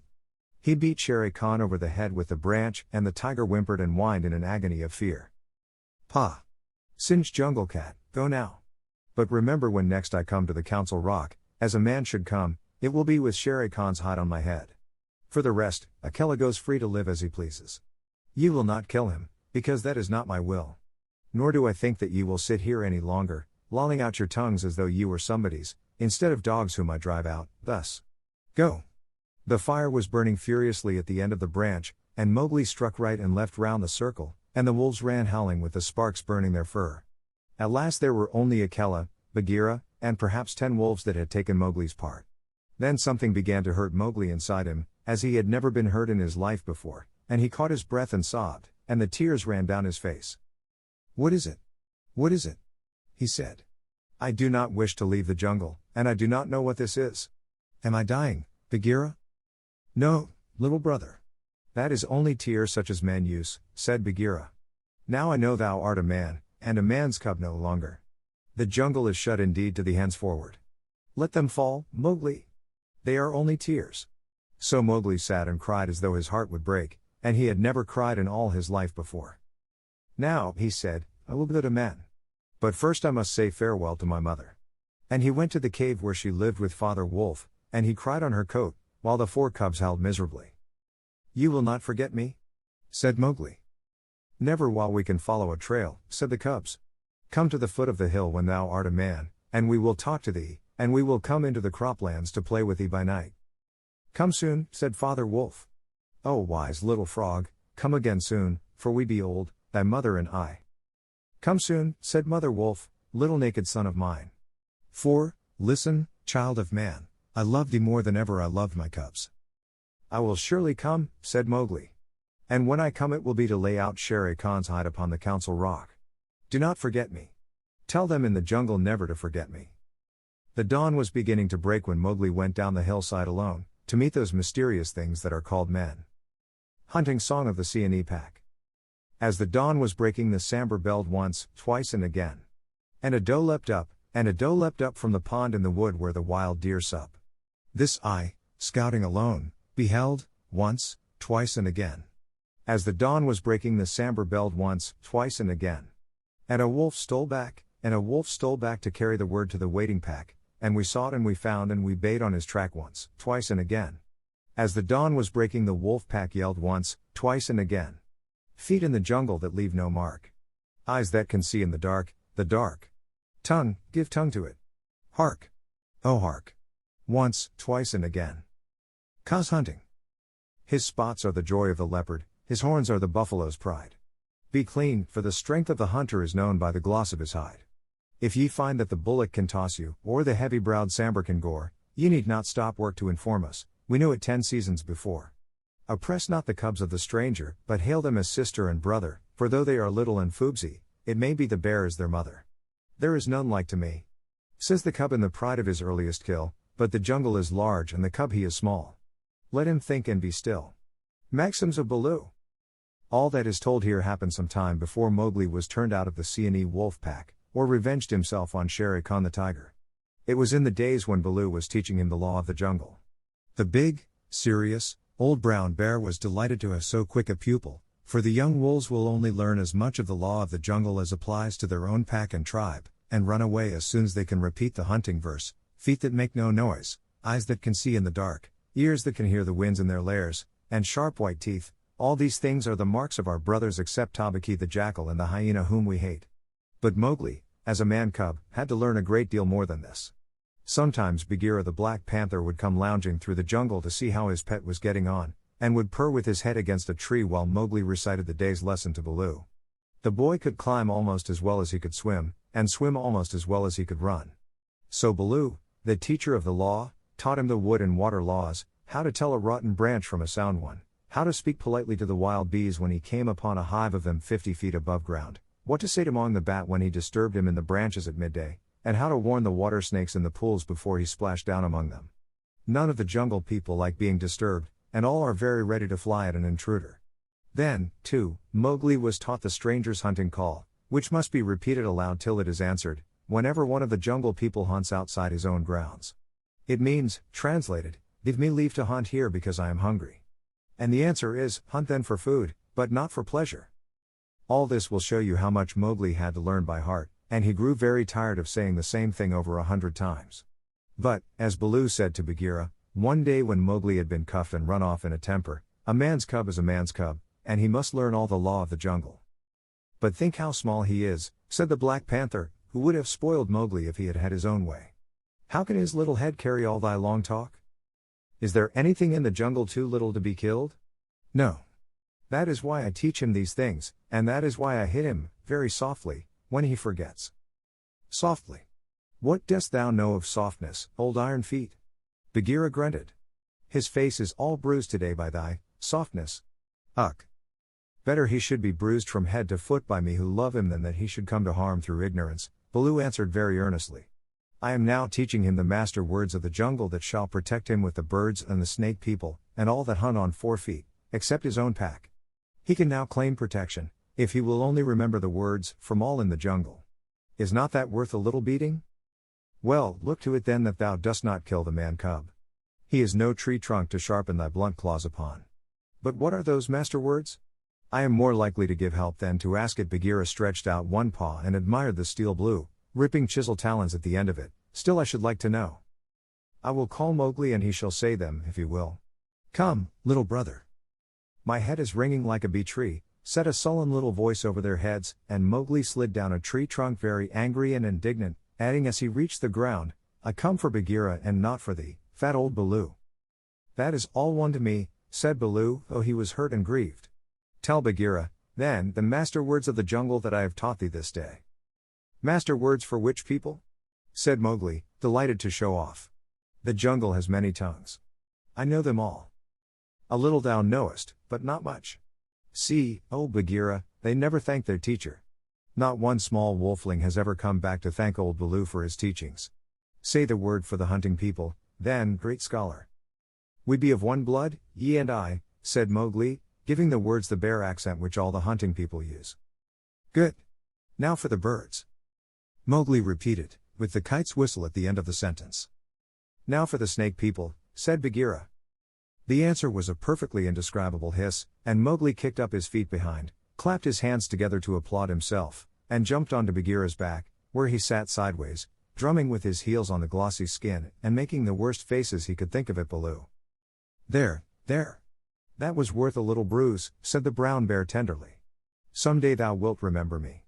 [SPEAKER 2] He beat Shere Khan over the head with the branch, and the tiger whimpered and whined in an agony of fear. Pa! Singed Jungle Cat, go now. But remember when next I come to the council rock, as a man should come, it will be with Shere Khan's hide on my head. For the rest, Akela goes free to live as he pleases. Ye will not kill him, because that is not my will. Nor do I think that ye will sit here any longer, lolling out your tongues as though ye were somebody's, instead of dogs whom I drive out, thus. Go! The fire was burning furiously at the end of the branch, and Mowgli struck right and left round the circle, and the wolves ran howling with the sparks burning their fur. At last there were only Akela, Bagheera, and perhaps 10 wolves that had taken Mowgli's part. Then something began to hurt Mowgli inside him, as he had never been hurt in his life before, and he caught his breath and sobbed, and the tears ran down his face. What is it? What is it? He said. I do not wish to leave the jungle, and I do not know what this is. Am I dying, Bagheera? No, little brother. That is only tears such as men use, said Bagheera. Now I know thou art a man, and a man's cub no longer. The jungle is shut indeed to thee henceforward. Let them fall, Mowgli. They are only tears. So Mowgli sat and cried as though his heart would break, and he had never cried in all his life before. Now, he said, I will go to men. But first I must say farewell to my mother. And he went to the cave where she lived with Father Wolf, and he cried on her coat, while the 4 cubs howled miserably. "You will not forget me?" said Mowgli. "Never while we can follow a trail," said the cubs. "Come to the foot of the hill when thou art a man, and we will talk to thee, and we will come into the croplands to play with thee by night." "Come soon," said Father Wolf. "O wise little frog, come again soon, for we be old, thy mother and I." "Come soon," said Mother Wolf, "little naked son of mine. For, listen, child of man, I love thee more than ever I loved my cubs." "I will surely come," said Mowgli. "And when I come it will be to lay out Shere Khan's hide upon the council rock. Do not forget me. Tell them in the jungle never to forget me." The dawn was beginning to break when Mowgli went down the hillside alone, to meet those mysterious things that are called men. Hunting Song of the Seeonee Pack. As the dawn was breaking, the sambar belled once, twice, and again. And a doe leapt up from the pond in the wood where the wild deer sup. This I, scouting alone, beheld, once, twice, and again. As the dawn was breaking, the sambar belled once, twice, and again. And a wolf stole back to carry the word to the waiting pack, and we sought and we found and we bayed on his track once, twice, and again. As the dawn was breaking, the wolf pack yelled once, twice, and again. Feet in the jungle that leave no mark. Eyes that can see in the dark, the dark. Tongue, give tongue to it. Hark! Oh hark! Once, twice, and again. Kaa's hunting. His spots are the joy of the leopard, his horns are the buffalo's pride. Be clean, for the strength of the hunter is known by the gloss of his hide. If ye find that the bullock can toss you, or the heavy-browed sambar can gore, ye need not stop work to inform us, we knew it 10 seasons before. Oppress not the cubs of the stranger, but hail them as sister and brother, for though they are little and foobsy, it may be the bear is their mother. There is none like to me. Says the cub in the pride of his earliest kill, but the jungle is large and the cub he is small. Let him think and be still. Maxims of Baloo. All that is told here happened some time before Mowgli was turned out of the Seeonee wolf pack, or revenged himself on Shere Khan the tiger. It was in the days when Baloo was teaching him the law of the jungle. The big, serious, old brown bear was delighted to have so quick a pupil, for the young wolves will only learn as much of the law of the jungle as applies to their own pack and tribe, and run away as soon as they can repeat the hunting verse: feet that make no noise, eyes that can see in the dark, ears that can hear the winds in their lairs, and sharp white teeth. All these things are the marks of our brothers except Tabaki the jackal and the hyena whom we hate. But Mowgli, as a man cub, had to learn a great deal more than this. Sometimes Bagheera the Black Panther would come lounging through the jungle to see how his pet was getting on, and would purr with his head against a tree while Mowgli recited the day's lesson to Baloo. The boy could climb almost as well as he could swim, and swim almost as well as he could run. So Baloo, the teacher of the law, taught him the wood and water laws, how to tell a rotten branch from a sound one, how to speak politely to the wild bees when he came upon a hive of them 50 feet above ground, what to say to Mong the bat when he disturbed him in the branches at midday, and how to warn the water snakes in the pools before he splashed down among them. None of the jungle people like being disturbed, and all are very ready to fly at an intruder. Then, too, Mowgli was taught the stranger's hunting call, which must be repeated aloud till it is answered, whenever one of the jungle people hunts outside his own grounds. It means, translated, give me leave to hunt here because I am hungry. And the answer is, hunt then for food, but not for pleasure. All this will show you how much Mowgli had to learn by heart, and he grew very tired of saying the same thing over 100 times. But, as Baloo said to Bagheera, one day when Mowgli had been cuffed and run off in a temper, a man's cub is a man's cub, and he must learn all the law of the jungle. But think how small he is, said the Black Panther, who would have spoiled Mowgli if he had had his own way. How can his little head carry all thy long talk? Is there anything in the jungle too little to be killed? No. That is why I teach him these things, and that is why I hit him, very softly, when he forgets. Softly. What dost thou know of softness, old iron feet? Bagheera grunted. His face is all bruised today by thy softness. Ugh. Better he should be bruised from head to foot by me who love him than that he should come to harm through ignorance, Baloo answered very earnestly. I am now teaching him the master words of the jungle that shall protect him with the birds and the snake people, and all that hunt on 4 feet, except his own pack. He can now claim protection, if he will only remember the words, from all in the jungle. Is not that worth a little beating? Well, look to it then that thou dost not kill the man-cub. He is no tree trunk to sharpen thy blunt claws upon. But what are those master words? I am more likely to give help than to ask it. Bagheera stretched out one paw and admired the steel blue, ripping chisel talons at the end of it, Still I should like to know. I will call Mowgli and he shall say them, if he will. Come, little brother. My head is ringing like a bee tree, said a sullen little voice over their heads, and Mowgli slid down a tree trunk very angry and indignant, adding as he reached the ground, I come for Bagheera and not for thee, fat old Baloo. That is all one to me, said Baloo, though he was hurt and grieved. Tell Bagheera, then, the master words of the jungle that I have taught thee this day. Master words for which people? Said Mowgli, delighted to show off. The jungle has many tongues. I know them all. A little thou knowest, but not much. See, O Bagheera, they never thank their teacher. Not one small wolfling has ever come back to thank old Baloo for his teachings. Say the word for the hunting people, then, great scholar. We be of one blood, ye and I, said Mowgli, giving the words the bear accent which all the hunting people use. Good. Now for the birds. Mowgli repeated, with the kite's whistle at the end of the sentence. Now for the snake people, said Bagheera. The answer was a perfectly indescribable hiss, and Mowgli kicked up his feet behind, clapped his hands together to applaud himself, and jumped onto Bagheera's back, where he sat sideways, drumming with his heels on the glossy skin and making the worst faces he could think of at Baloo. There. That was worth a little bruise, said the brown bear tenderly. Some day thou wilt remember me.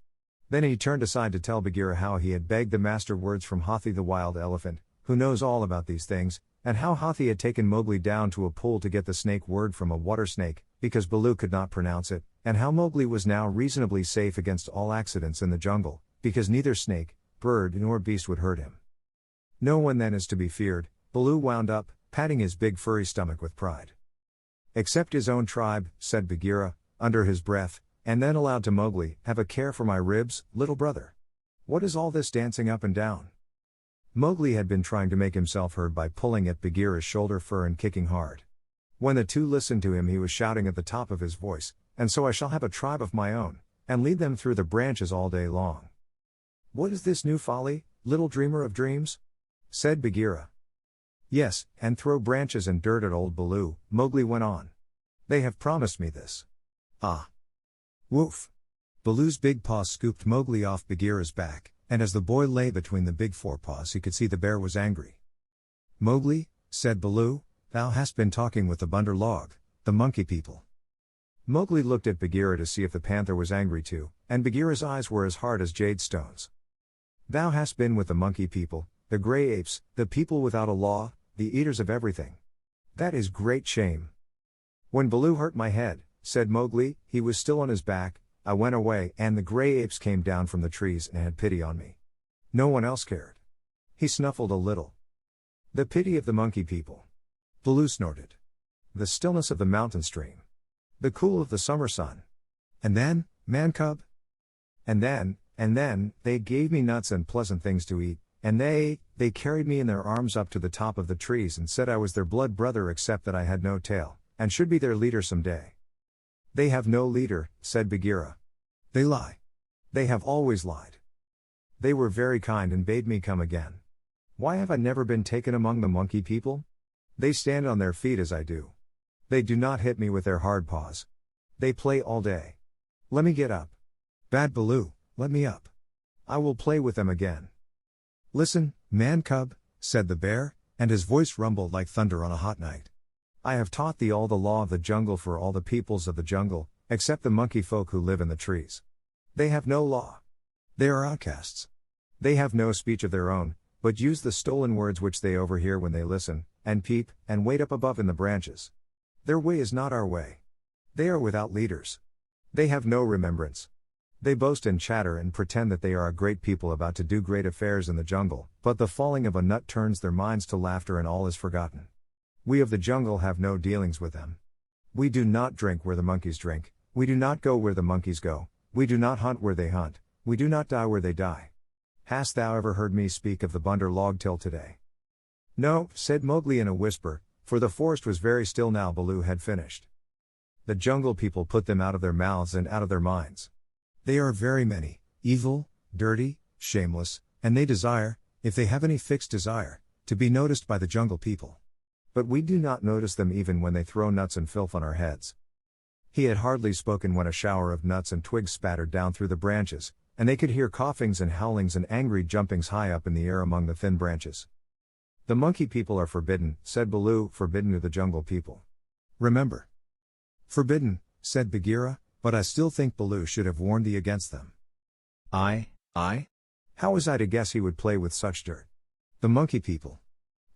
[SPEAKER 2] Then he turned aside to tell Bagheera how he had begged the master words from Hathi the wild elephant, who knows all about these things, and how Hathi had taken Mowgli down to a pool to get the snake word from a water snake, because Baloo could not pronounce it, and how Mowgli was now reasonably safe against all accidents in the jungle, because neither snake, bird nor beast would hurt him. No one then is to be feared, Baloo wound up, patting his big furry stomach with pride. Except his own tribe, said Bagheera, under his breath, and then aloud to Mowgli, have a care for my ribs, little brother. What is all this dancing up and down? Mowgli had been trying to make himself heard by pulling at Bagheera's shoulder fur and kicking hard. When the two listened to him he was shouting at the top of his voice, and so I shall have a tribe of my own, and lead them through the branches all day long. What is this new folly, little dreamer of dreams? Said Bagheera. Yes, and throw branches and dirt at old Baloo, Mowgli went on. They have promised me this. Ah. Woof. Baloo's big paws scooped Mowgli off Bagheera's back, and as the boy lay between the big forepaws he could see the bear was angry. Mowgli, said Baloo, thou hast been talking with the Bunder Log, the monkey people. Mowgli looked at Bagheera to see if the panther was angry too, and Bagheera's eyes were as hard as jade stones. Thou hast been with the monkey people, the grey apes, the people without a law, the eaters of everything. That is great shame. When Baloo hurt my head, said Mowgli, he was still on his back, I went away and the grey apes came down from the trees and had pity on me. No one else cared. He snuffled a little. The pity of the monkey people. Baloo snorted. The stillness of the mountain stream. The cool of the summer sun. And then, man cub? And then, they gave me nuts and pleasant things to eat, and they carried me in their arms up to the top of the trees and said I was their blood brother except that I had no tail, and should be their leader some day. They have no leader, said Bagheera. They lie. They have always lied. They were very kind and bade me come again. Why have I never been taken among the monkey people? They stand on their feet as I do. They do not hit me with their hard paws. They play all day. Let me get up. Bad Baloo, let me up. I will play with them again. Listen, man cub, said the bear, and his voice rumbled like thunder on a hot night. I have taught thee all the law of the jungle for all the peoples of the jungle, except the monkey folk who live in the trees. They have no law. They are outcasts. They have no speech of their own, but use the stolen words which they overhear when they listen, and peep, and wait up above in the branches. Their way is not our way. They are without leaders. They have no remembrance. They boast and chatter and pretend that they are a great people about to do great affairs in the jungle, but the falling of a nut turns their minds to laughter and all is forgotten. We of the jungle have no dealings with them. We do not drink where the monkeys drink, we do not go where the monkeys go, we do not hunt where they hunt, we do not die where they die. Hast thou ever heard me speak of the Bunder Log till today? No, said Mowgli in a whisper, for the forest was very still now Baloo had finished. The jungle people put them out of their mouths and out of their minds. They are very many, evil, dirty, shameless, and they desire, if they have any fixed desire, to be noticed by the jungle people. But we do not notice them even when they throw nuts and filth on our heads. He had hardly spoken when a shower of nuts and twigs spattered down through the branches, and they could hear coughings and howlings and angry jumpings high up in the air among the thin branches. "The monkey people are forbidden," said Baloo, forbidden to the jungle people. "Remember." "Forbidden," said Bagheera, "but I still think Baloo should have warned thee against them." I? How was I to guess he would play with such dirt? The monkey people.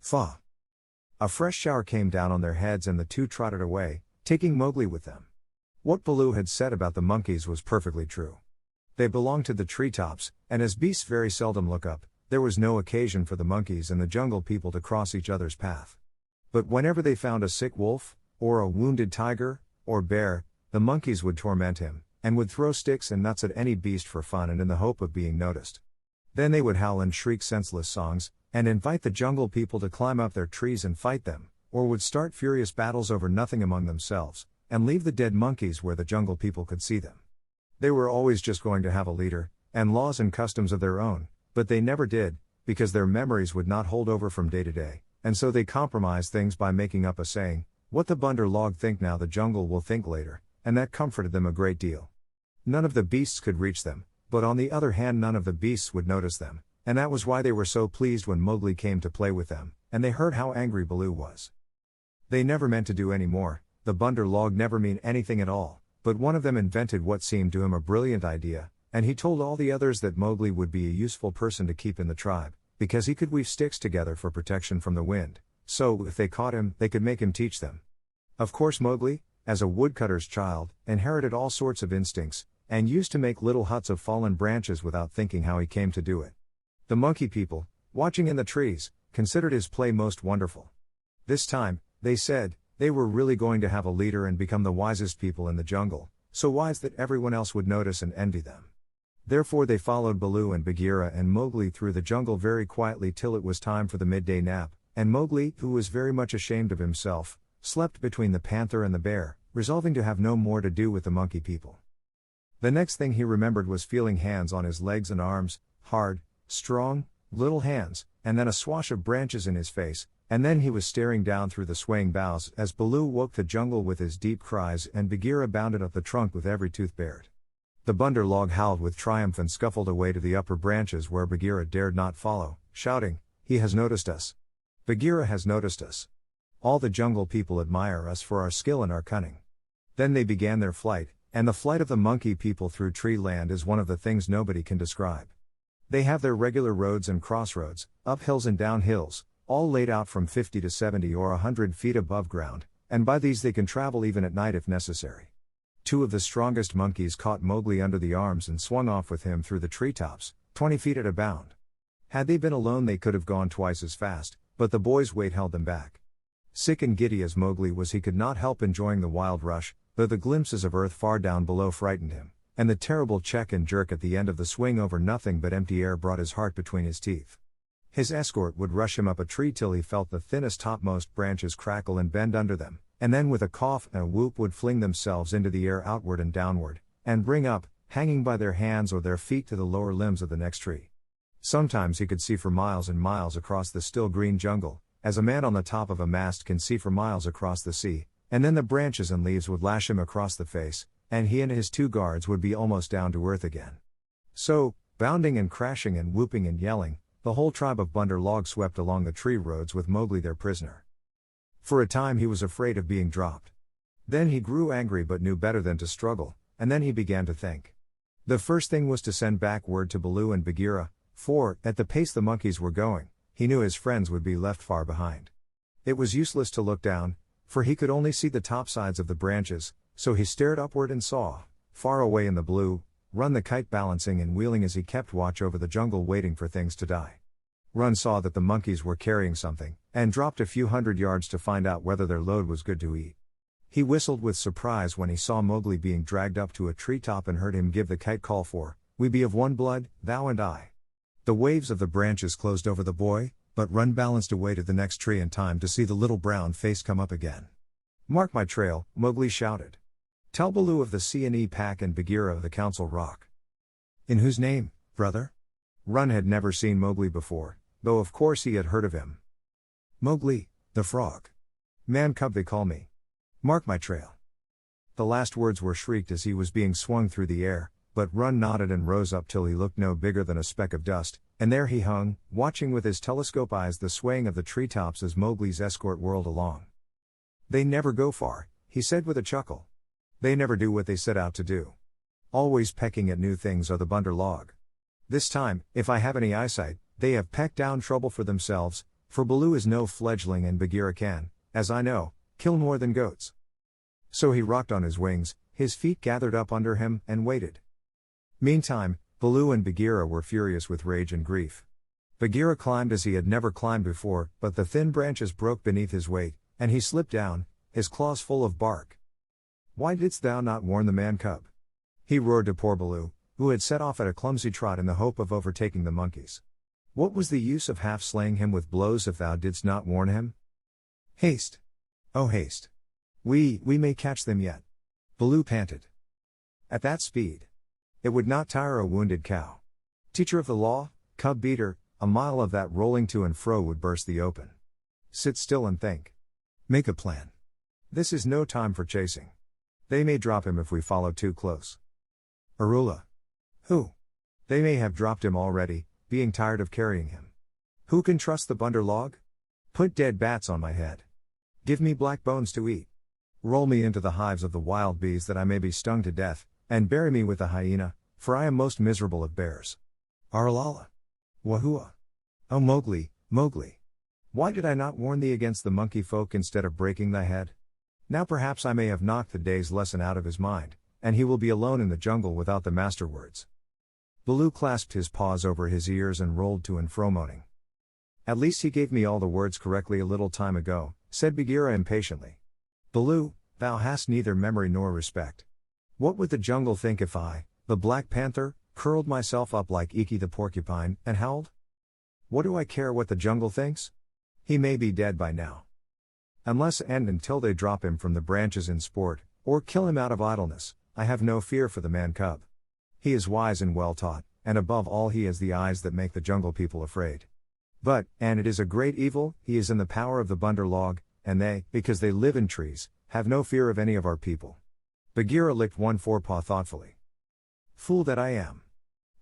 [SPEAKER 2] Faugh. A fresh shower came down on their heads and the two trotted away, taking Mowgli with them. What Baloo had said about the monkeys was perfectly true. They belonged to the treetops, and as beasts very seldom look up, there was no occasion for the monkeys and the jungle people to cross each other's path. But whenever they found a sick wolf, or a wounded tiger, or bear, the monkeys would torment him, and would throw sticks and nuts at any beast for fun and in the hope of being noticed. Then they would howl and shriek senseless songs, and invite the jungle people to climb up their trees and fight them, or would start furious battles over nothing among themselves, and leave the dead monkeys where the jungle people could see them. They were always just going to have a leader, and laws and customs of their own, but they never did, because their memories would not hold over from day to day, and so they compromised things by making up a saying, "What the Bunder log think now the jungle will think later," and that comforted them a great deal. None of the beasts could reach them, but on the other hand none of the beasts would notice them, and that was why they were so pleased when Mowgli came to play with them, and they heard how angry Baloo was. They never meant to do any more, the Bunder log never mean anything at all, but one of them invented what seemed to him a brilliant idea, and he told all the others that Mowgli would be a useful person to keep in the tribe, because he could weave sticks together for protection from the wind, so if they caught him, they could make him teach them. Of course Mowgli, as a woodcutter's child, inherited all sorts of instincts, and used to make little huts of fallen branches without thinking how he came to do it. The monkey people, watching in the trees, considered his play most wonderful. This time, they said, they were really going to have a leader and become the wisest people in the jungle, so wise that everyone else would notice and envy them. Therefore they followed Baloo and Bagheera and Mowgli through the jungle very quietly till it was time for the midday nap, and Mowgli, who was very much ashamed of himself, slept between the panther and the bear, resolving to have no more to do with the monkey people. The next thing he remembered was feeling hands on his legs and arms, hard, strong, little hands, and then a swash of branches in his face, and then he was staring down through the swaying boughs as Baloo woke the jungle with his deep cries and Bagheera bounded up the trunk with every tooth bared. The Bunder log howled with triumph and scuffled away to the upper branches where Bagheera dared not follow, shouting, "He has noticed us! Bagheera has noticed us! All the jungle people admire us for our skill and our cunning." Then they began their flight, and the flight of the monkey people through tree land is one of the things nobody can describe. They have their regular roads and crossroads, up hills and down hills, all laid out from 50 to 70 or 100 feet above ground, and by these they can travel even at night if necessary. Two of the strongest monkeys caught Mowgli under the arms and swung off with him through the treetops, 20 feet at a bound. Had they been alone they could have gone twice as fast, but the boy's weight held them back. Sick and giddy as Mowgli was, he could not help enjoying the wild rush, though the glimpses of earth far down below frightened him, and the terrible check and jerk at the end of the swing over nothing but empty air brought his heart between his teeth. His escort would rush him up a tree till he felt the thinnest topmost branches crackle and bend under them, and then with a cough and a whoop would fling themselves into the air outward and downward, and bring up, hanging by their hands or their feet to the lower limbs of the next tree. Sometimes he could see for miles and miles across the still green jungle, as a man on the top of a mast can see for miles across the sea, and then the branches and leaves would lash him across the face, and he and his two guards would be almost down to earth again. So, bounding and crashing and whooping and yelling, the whole tribe of Bunder log swept along the tree roads with Mowgli their prisoner. For a time he was afraid of being dropped. Then he grew angry but knew better than to struggle, and then he began to think. The first thing was to send back word to Baloo and Bagheera, for, at the pace the monkeys were going, he knew his friends would be left far behind. It was useless to look down, for he could only see the top sides of the branches, so he stared upward and saw, far away in the blue, Run the kite balancing and wheeling as he kept watch over the jungle waiting for things to die. Run saw that the monkeys were carrying something, and dropped a few hundred yards to find out whether their load was good to eat. He whistled with surprise when he saw Mowgli being dragged up to a treetop and heard him give the kite call for, "We be of one blood, thou and I." The waves of the branches closed over the boy, but Run balanced away to the next tree in time to see the little brown face come up again. "Mark my trail," Mowgli shouted. "Tell Baloo of the C&E pack and Bagheera of the Council Rock." "In whose name, brother?" Run had never seen Mowgli before, though of course he had heard of him. "Mowgli, the frog. Man cub they call me. Mark my trail." The last words were shrieked as he was being swung through the air, but Run nodded and rose up till he looked no bigger than a speck of dust, and there he hung, watching with his telescope eyes the swaying of the treetops as Mowgli's escort whirled along. "They never go far," he said with a chuckle. "They never do what they set out to do. Always pecking at new things are the Bunderlog. This time, if I have any eyesight, they have pecked down trouble for themselves, for Baloo is no fledgling and Bagheera can, as I know, kill more than goats." So he rocked on his wings, his feet gathered up under him, and waited. Meantime, Baloo and Bagheera were furious with rage and grief. Bagheera climbed as he had never climbed before, but the thin branches broke beneath his weight, and he slipped down, his claws full of bark. "Why didst thou not warn the man-cub?" he roared to poor Baloo, who had set off at a clumsy trot in the hope of overtaking the monkeys. "What was the use of half-slaying him with blows if thou didst not warn him? Haste! Oh haste! We may catch them yet." Baloo panted. At that speed, it would not tire a wounded cow. Teacher of the law, cub beater, a mile of that rolling to and fro would burst the open. Sit still and think. Make a plan. This is no time for chasing. They may drop him if we follow too close. Arula. Who? They may have dropped him already, being tired of carrying him. Who can trust the Bunderlog? Put dead bats on my head. Give me black bones to eat. Roll me into the hives of the wild bees that I may be stung to death, and bury me with the hyena, for I am most miserable of bears. Arlala. Wahua. Oh Mowgli, Mowgli. Why did I not warn thee against the monkey folk instead of breaking thy head? Now perhaps I may have knocked the day's lesson out of his mind, and he will be alone in the jungle without the master words. Baloo clasped his paws over his ears and rolled to and fro moaning. At least he gave me all the words correctly a little time ago, said Bagheera impatiently. Baloo, thou hast neither memory nor respect. What would the jungle think if I, the Black Panther, curled myself up like Iki the porcupine, and howled? What do I care what the jungle thinks? He may be dead by now. Unless and until they drop him from the branches in sport, or kill him out of idleness, I have no fear for the man-cub. He is wise and well taught, and above all he has the eyes that make the jungle people afraid. But, and it is a great evil, he is in the power of the Bunderlog, and they, because they live in trees, have no fear of any of our people. Bagheera licked one forepaw thoughtfully. Fool that I am.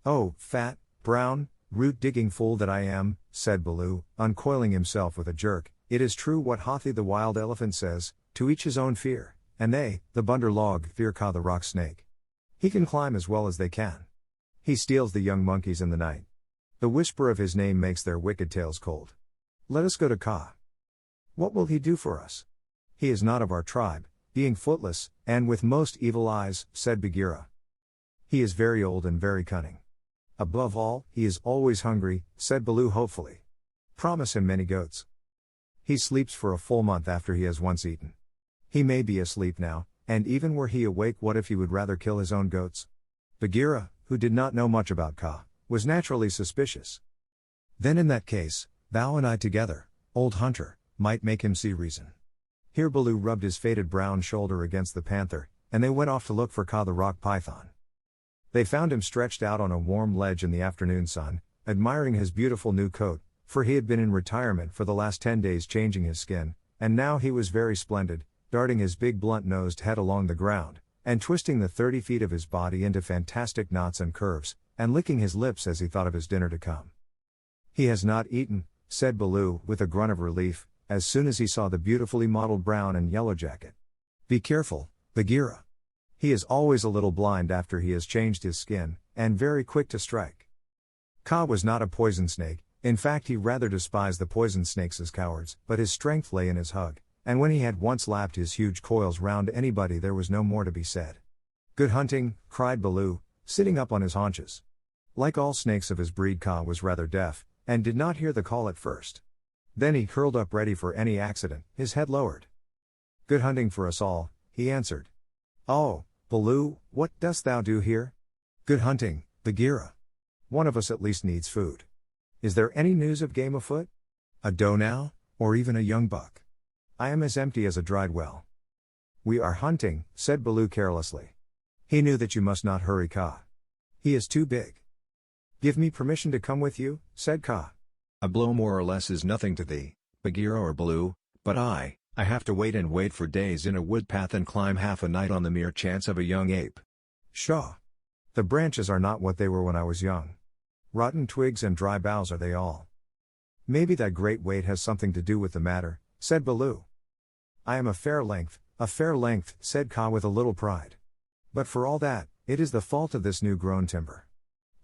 [SPEAKER 2] Oh, fat, brown, root-digging fool that I am, said Baloo, uncoiling himself with a jerk. It is true what Hathi the wild elephant says, to each his own fear, and they, the Bunderlog, fear Ka the rock snake. He can climb as well as they can. He steals the young monkeys in the night. The whisper of his name makes their wicked tails cold. Let us go to Ka. What will he do for us? He is not of our tribe, being footless, and with most evil eyes, said Bagheera. He is very old and very cunning. Above all, he is always hungry, said Baloo hopefully. Promise him many goats. He sleeps for a full month after he has once eaten. He may be asleep now, and even were he awake, what if he would rather kill his own goats? Bagheera, who did not know much about Ka, was naturally suspicious. Then in that case, thou and I together, old hunter, might make him see reason. Here Baloo rubbed his faded brown shoulder against the panther, and they went off to look for Ka the rock python. They found him stretched out on a warm ledge in the afternoon sun, admiring his beautiful new coat, for he had been in retirement for the last 10 days changing his skin, and now he was very splendid, darting his big blunt-nosed head along the ground, and twisting the 30 feet of his body into fantastic knots and curves, and licking his lips as he thought of his dinner to come. He has not eaten, said Baloo, with a grunt of relief, as soon as he saw the beautifully modeled brown and yellow jacket. Be careful, Bagheera. He is always a little blind after he has changed his skin, and very quick to strike. Ka was not a poison snake. In fact, he rather despised the poison snakes as cowards, but his strength lay in his hug, and when he had once lapped his huge coils round anybody there was no more to be said. Good hunting, cried Baloo, sitting up on his haunches. Like all snakes of his breed, Ka was rather deaf, and did not hear the call at first. Then he curled up ready for any accident, his head lowered. Good hunting for us all, he answered. Oh, Baloo, what dost thou do here? Good hunting, Bagheera. One of us at least needs food. Is there any news of game afoot? A doe now, or even a young buck? I am as empty as a dried well. We are hunting, said Baloo carelessly. He knew that you must not hurry Ka. He is too big. Give me permission to come with you, said Ka. A blow more or less is nothing to thee, Bagheera or Baloo, but I have to wait for days in a wood path and climb half a night on the mere chance of a young ape. Pshaw! The branches are not what they were when I was young. Rotten twigs and dry boughs are they all. Maybe that great weight has something to do with the matter, said Baloo. I am a fair length, said Kaa with a little pride. But for all that, it is the fault of this new-grown timber.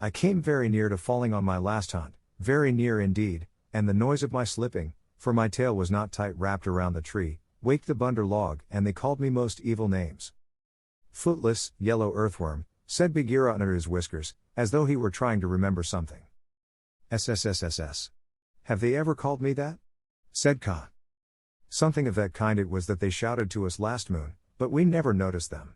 [SPEAKER 2] I came very near to falling on my last hunt, very near indeed, and the noise of my slipping, for my tail was not tight wrapped around the tree, waked the bunder log, and they called me most evil names. Footless, yellow earthworm, said Bagheera under his whiskers, as though he were trying to remember something. SSSSS. Have they ever called me that? Said Kaa. Something of that kind it was that they shouted to us last moon, but we never noticed them.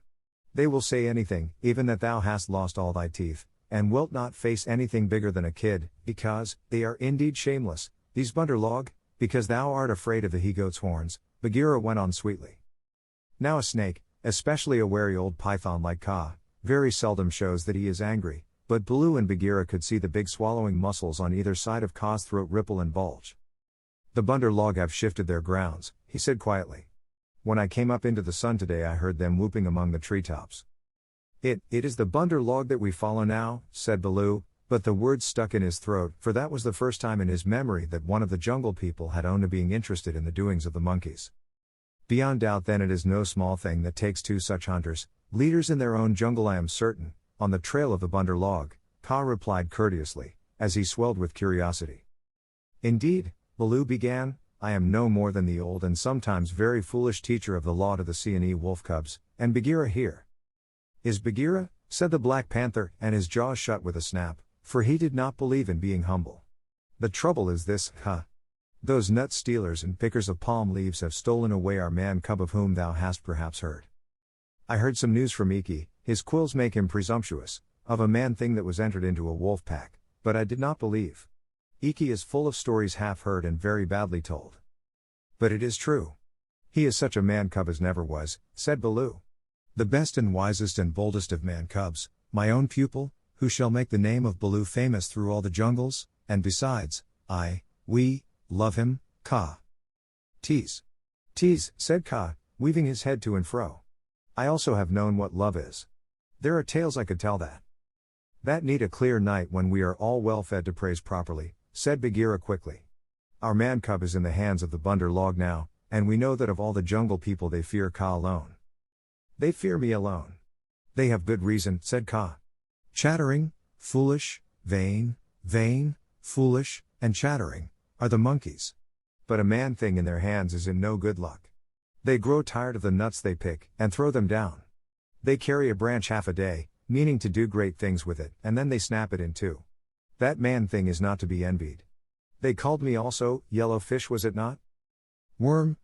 [SPEAKER 2] They will say anything, even that thou hast lost all thy teeth, and wilt not face anything bigger than a kid, because, they are indeed shameless, these bunder log, because thou art afraid of the he-goat's horns, Bagheera went on sweetly. Now a snake, especially a wary old python like Kaa, very seldom shows that he is angry, but Baloo and Bagheera could see the big swallowing muscles on either side of Kaa's throat ripple and bulge. The bunder log have shifted their grounds, he said quietly. When I came up into the sun today I heard them whooping among the treetops. It is the bunder log that we follow now, said Baloo, but the words stuck in his throat, for that was the first time in his memory that one of the jungle people had owned to being interested in the doings of the monkeys. Beyond doubt then it is no small thing that takes two such hunters, leaders in their own jungle I am certain, on the trail of the bunder log, Kaa replied courteously, as he swelled with curiosity. Indeed, Baloo began, I am no more than the old and sometimes very foolish teacher of the law to the Seeonee wolf cubs, and Bagheera here. Is Bagheera? Said the Black Panther, and his jaws shut with a snap, for he did not believe in being humble. The trouble is this, those nut stealers and pickers of palm leaves have stolen away our man cub of whom thou hast perhaps heard. I heard some news from Iki, his quills make him presumptuous, of a man thing that was entered into a wolf pack, but I did not believe. Iki is full of stories half heard and very badly told. But it is true. He is such a man cub as never was, said Baloo. The best and wisest and boldest of man cubs, my own pupil, who shall make the name of Baloo famous through all the jungles, and besides, we, love him, Kaa. Tease, said Kaa, weaving his head to and fro. I also have known what love is. There are tales I could tell that need a clear night when we are all well fed to praise properly, said Bagheera quickly. Our man cub is in the hands of the bunder log now, and we know that of all the jungle people they fear Kaa alone. They fear me alone. They have good reason, said Kaa. Chattering, foolish, vain, foolish, and chattering, are the monkeys. But a man thing in their hands is in no good luck. They grow tired of the nuts they pick, and throw them down. They carry a branch half a day, meaning to do great things with it, and then they snap it in two. That man thing is not to be envied. They called me also, yellow fish was it not? Worm,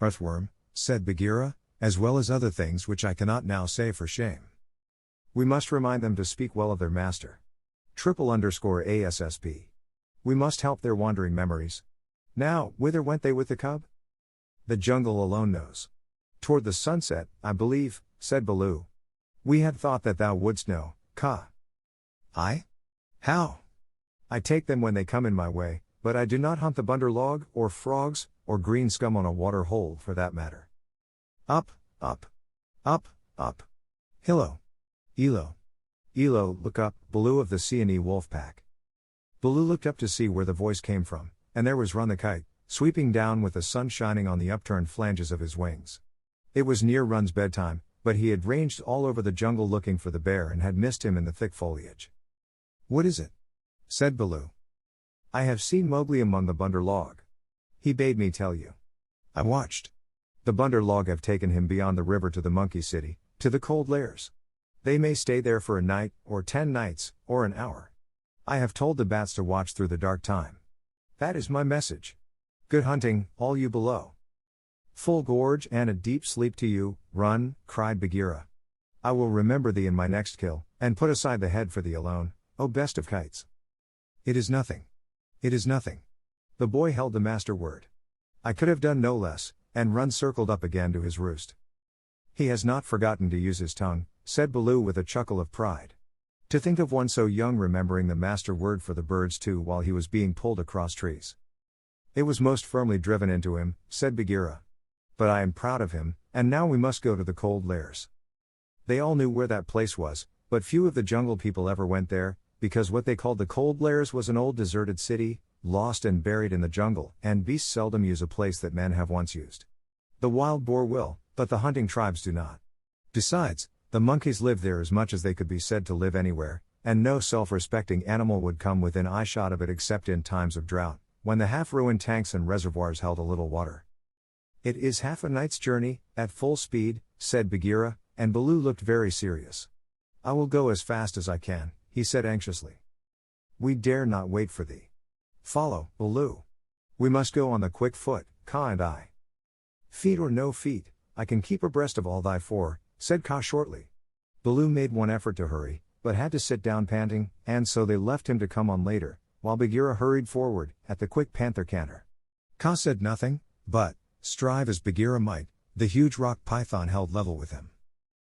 [SPEAKER 2] earthworm, said Bagheera, as well as other things which I cannot now say for shame. We must remind them to speak well of their master. _ASSP. We must help their wandering memories. Now, whither went they with the cub? The jungle alone knows. Toward the sunset, I believe, said Baloo. We had thought that thou wouldst know, Kaa. I? How? I take them when they come in my way, but I do not hunt the bunder log, or frogs, or green scum on a water hole for that matter. Up. Hillo. Elo, look up, Baloo of the Seeonee wolf pack. Baloo looked up to see where the voice came from, and there was Run the kite, sweeping down with the sun shining on the upturned flanges of his wings. It was near Run's bedtime, but he had ranged all over the jungle looking for the bear and had missed him in the thick foliage. What is it? Said Baloo. I have seen Mowgli among the bunder log. He bade me tell you. I watched. The bunder log have taken him beyond the river to the monkey city, to the cold lairs. They may stay there for a night, or 10 nights, or an hour. I have told the bats to watch through the dark time. That is my message. Good hunting, all you below. Full gorge and a deep sleep to you, Run, cried Bagheera. I will remember thee in my next kill, and put aside the head for thee alone, O best of kites. It is nothing. The boy held the master word. I could have done no less, and Run circled up again to his roost. He has not forgotten to use his tongue, said Baloo with a chuckle of pride. To think of one so young remembering the master word for the birds too while he was being pulled across trees. It was most firmly driven into him, said Bagheera. But I am proud of him, and now we must go to the cold lairs. They all knew where that place was, But few of the jungle people ever went there, because what they called the Cold Lairs was an old deserted city, lost and buried in the jungle, and beasts seldom use a place that men have once used. The wild boar will, but the hunting tribes do not. Besides, the monkeys lived there as much as they could be said to live anywhere, and no self-respecting animal would come within eyeshot of it except in times of drought, when the half-ruined tanks and reservoirs held a little water. "It is half a night's journey, at full speed," said Bagheera, and Baloo looked very serious. "I will go as fast as I can," he said anxiously. "We dare not wait for thee. Follow, Baloo. We must go on the quick foot, Kaa and I." "Feet or no feet, I can keep abreast of all thy four," said Kaa shortly. Baloo made one effort to hurry, but had to sit down panting, and so they left him to come on later, while Bagheera hurried forward, at the quick panther canter. Kaa said nothing, but, strive as Bagheera might, the huge rock python held level with him.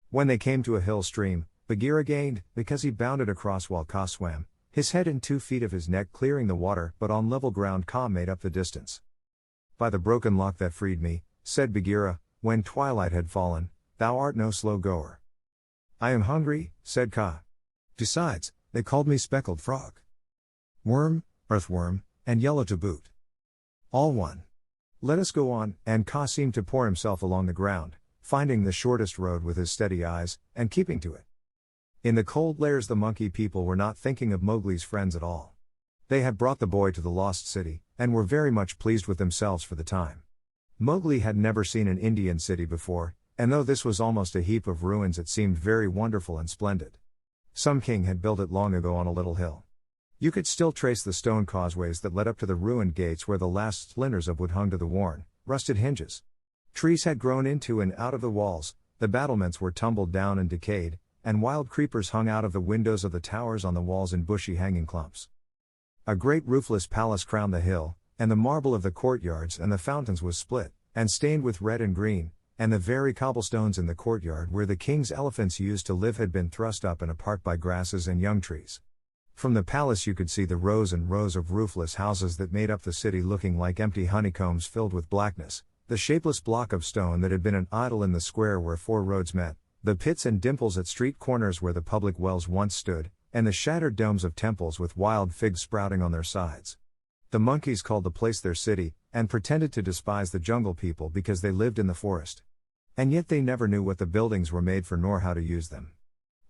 [SPEAKER 2] When they came to a hill stream, Bagheera gained, because he bounded across while Kaa swam, his head and 2 feet of his neck clearing the water, but on level ground Kaa made up the distance. "By the broken lock that freed me," said Bagheera, when twilight had fallen, "thou art no slow goer." "I am hungry," said Kaa. "Besides, they called me speckled frog, worm, earthworm, and yellow to boot. All one. Let us go on," and Kaa seemed to pour himself along the ground, finding the shortest road with his steady eyes, and keeping to it. In the Cold Lairs the monkey people were not thinking of Mowgli's friends at all. They had brought the boy to the lost city, and were very much pleased with themselves for the time. Mowgli had never seen an Indian city before, and though this was almost a heap of ruins it seemed very wonderful and splendid. Some king had built it long ago on a little hill. You could still trace the stone causeways that led up to the ruined gates where the last splinters of wood hung to the worn, rusted hinges. Trees had grown into and out of the walls, the battlements were tumbled down and decayed, and wild creepers hung out of the windows of the towers on the walls in bushy hanging clumps. A great roofless palace crowned the hill, and the marble of the courtyards and the fountains was split, and stained with red and green, and the very cobblestones in the courtyard where the king's elephants used to live had been thrust up and apart by grasses and young trees. From the palace you could see the rows and rows of roofless houses that made up the city looking like empty honeycombs filled with blackness, the shapeless block of stone that had been an idol in the square where 4 roads met, the pits and dimples at street corners where the public wells once stood, and the shattered domes of temples with wild figs sprouting on their sides. The monkeys called the place their city, and pretended to despise the jungle people because they lived in the forest. And yet they never knew what the buildings were made for nor how to use them.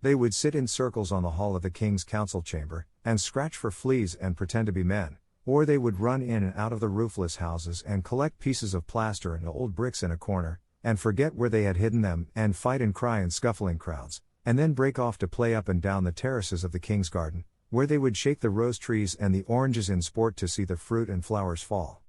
[SPEAKER 2] They would sit in circles on the hall of the king's council chamber, and scratch for fleas and pretend to be men, or they would run in and out of the roofless houses and collect pieces of plaster and old bricks in a corner, and forget where they had hidden them, and fight and cry in scuffling crowds, and then break off to play up and down the terraces of the king's garden, where they would shake the rose trees and the oranges in sport to see the fruit and flowers fall.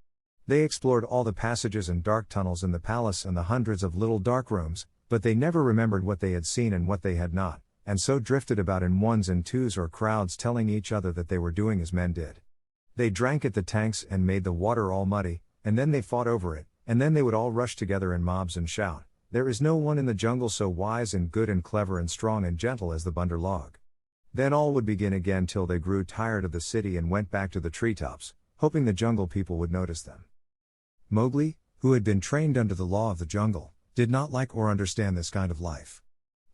[SPEAKER 2] They explored all the passages and dark tunnels in the palace and the hundreds of little dark rooms, but they never remembered what they had seen and what they had not, and so drifted about in ones and twos or crowds telling each other that they were doing as men did. They drank at the tanks and made the water all muddy, and then they fought over it, and then they would all rush together in mobs and shout, "There is no one in the jungle so wise and good and clever and strong and gentle as the Bunder Log." Then all would begin again till they grew tired of the city and went back to the treetops, hoping the jungle people would notice them. Mowgli, who had been trained under the law of the jungle, did not like or understand this kind of life.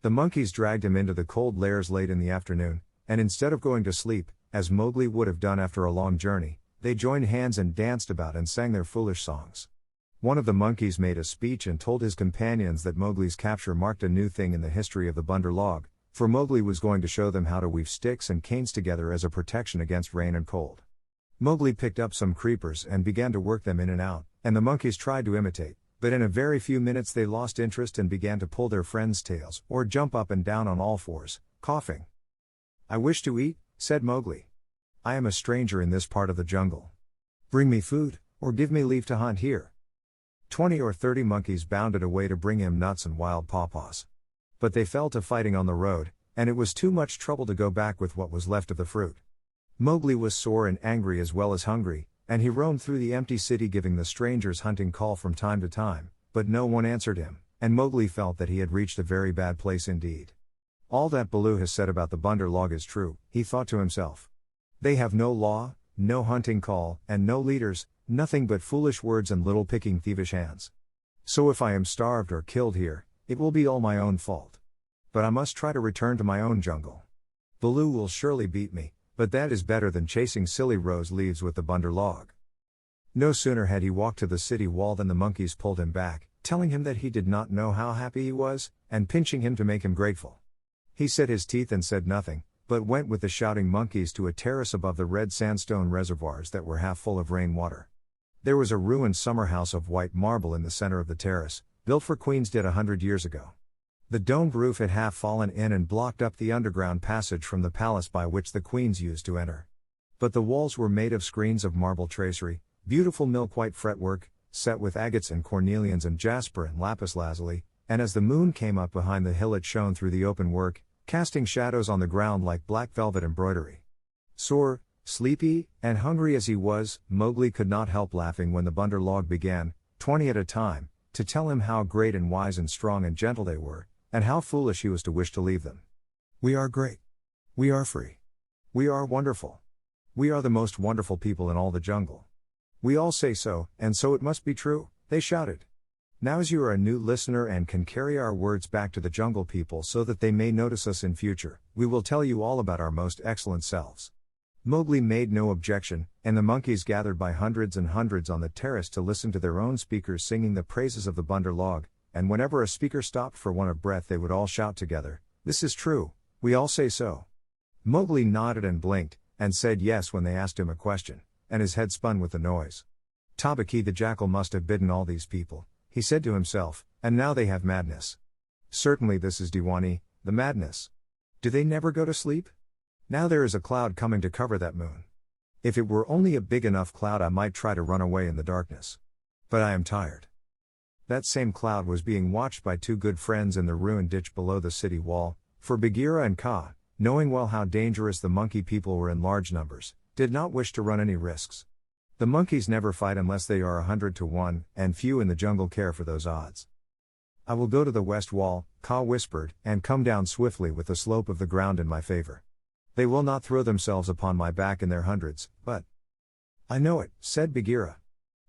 [SPEAKER 2] The monkeys dragged him into the Cold Lairs late in the afternoon, and instead of going to sleep, as Mowgli would have done after a long journey, they joined hands and danced about and sang their foolish songs. One of the monkeys made a speech and told his companions that Mowgli's capture marked a new thing in the history of the Bunder Log, for Mowgli was going to show them how to weave sticks and canes together as a protection against rain and cold. Mowgli picked up some creepers and began to work them in and out, and the monkeys tried to imitate, but in a very few minutes they lost interest and began to pull their friends' tails or jump up and down on all fours, coughing. "I wish to eat," said Mowgli. "I am a stranger in this part of the jungle. Bring me food, or give me leave to hunt here." 20 or 30 monkeys bounded away to bring him nuts and wild pawpaws. But they fell to fighting on the road, and it was too much trouble to go back with what was left of the fruit. Mowgli was sore and angry as well as hungry, and he roamed through the empty city giving the strangers' hunting call from time to time, but no one answered him, and Mowgli felt that he had reached a very bad place indeed. "All that Baloo has said about the Bunder Log is true," he thought to himself. "They have no law, no hunting call, and no leaders, nothing but foolish words and little picking thievish hands. So if I am starved or killed here, it will be all my own fault. But I must try to return to my own jungle." Baloo will surely beat me, but that is better than chasing silly rose leaves with the bunder log. No sooner had he walked to the city wall than the monkeys pulled him back, telling him that he did not know how happy he was, and pinching him to make him grateful. He set his teeth and said nothing, but went with the shouting monkeys to a terrace above the red sandstone reservoirs that were half full of rainwater. There was a ruined summer house of white marble in the center of the terrace, built for queens did 100 years ago. The domed roof had half fallen in and blocked up the underground passage from the palace by which the queens used to enter. But the walls were made of screens of marble tracery, beautiful milk-white fretwork, set with agates and cornelians and jasper and lapis lazuli, and as the moon came up behind the hill it shone through the open work, casting shadows on the ground like black velvet embroidery. Sore, sleepy, and hungry as he was, Mowgli could not help laughing when the bunder log began, 20 at a time, to tell him how great and wise and strong and gentle they were, and how foolish he was to wish to leave them. We are great. We are free. We are wonderful. We are the most wonderful people in all the jungle. We all say so, and so it must be true, they shouted. Now as you are a new listener and can carry our words back to the jungle people so that they may notice us in future, we will tell you all about our most excellent selves. Mowgli made no objection, and the monkeys gathered by hundreds and hundreds on the terrace to listen to their own speakers singing the praises of the bunder log, and whenever a speaker stopped for want of breath they would all shout together, "This is true, we all say so." Mowgli nodded and blinked, and said yes when they asked him a question, and his head spun with the noise. Tabaki the jackal must have bidden all these people, he said to himself, and now they have madness. Certainly this is Diwani, the madness. Do they never go to sleep? Now there is a cloud coming to cover that moon. If it were only a big enough cloud I might try to run away in the darkness. But I am tired. That same cloud was being watched by two good friends in the ruined ditch below the city wall, for Bagheera and Kaa, knowing well how dangerous the monkey people were in large numbers, did not wish to run any risks. The monkeys never fight unless they are 100 to 1, and few in the jungle care for those odds. I will go to the west wall, Kaa whispered, and come down swiftly with the slope of the ground in my favor. They will not throw themselves upon my back in their hundreds, but... I know it, said Bagheera.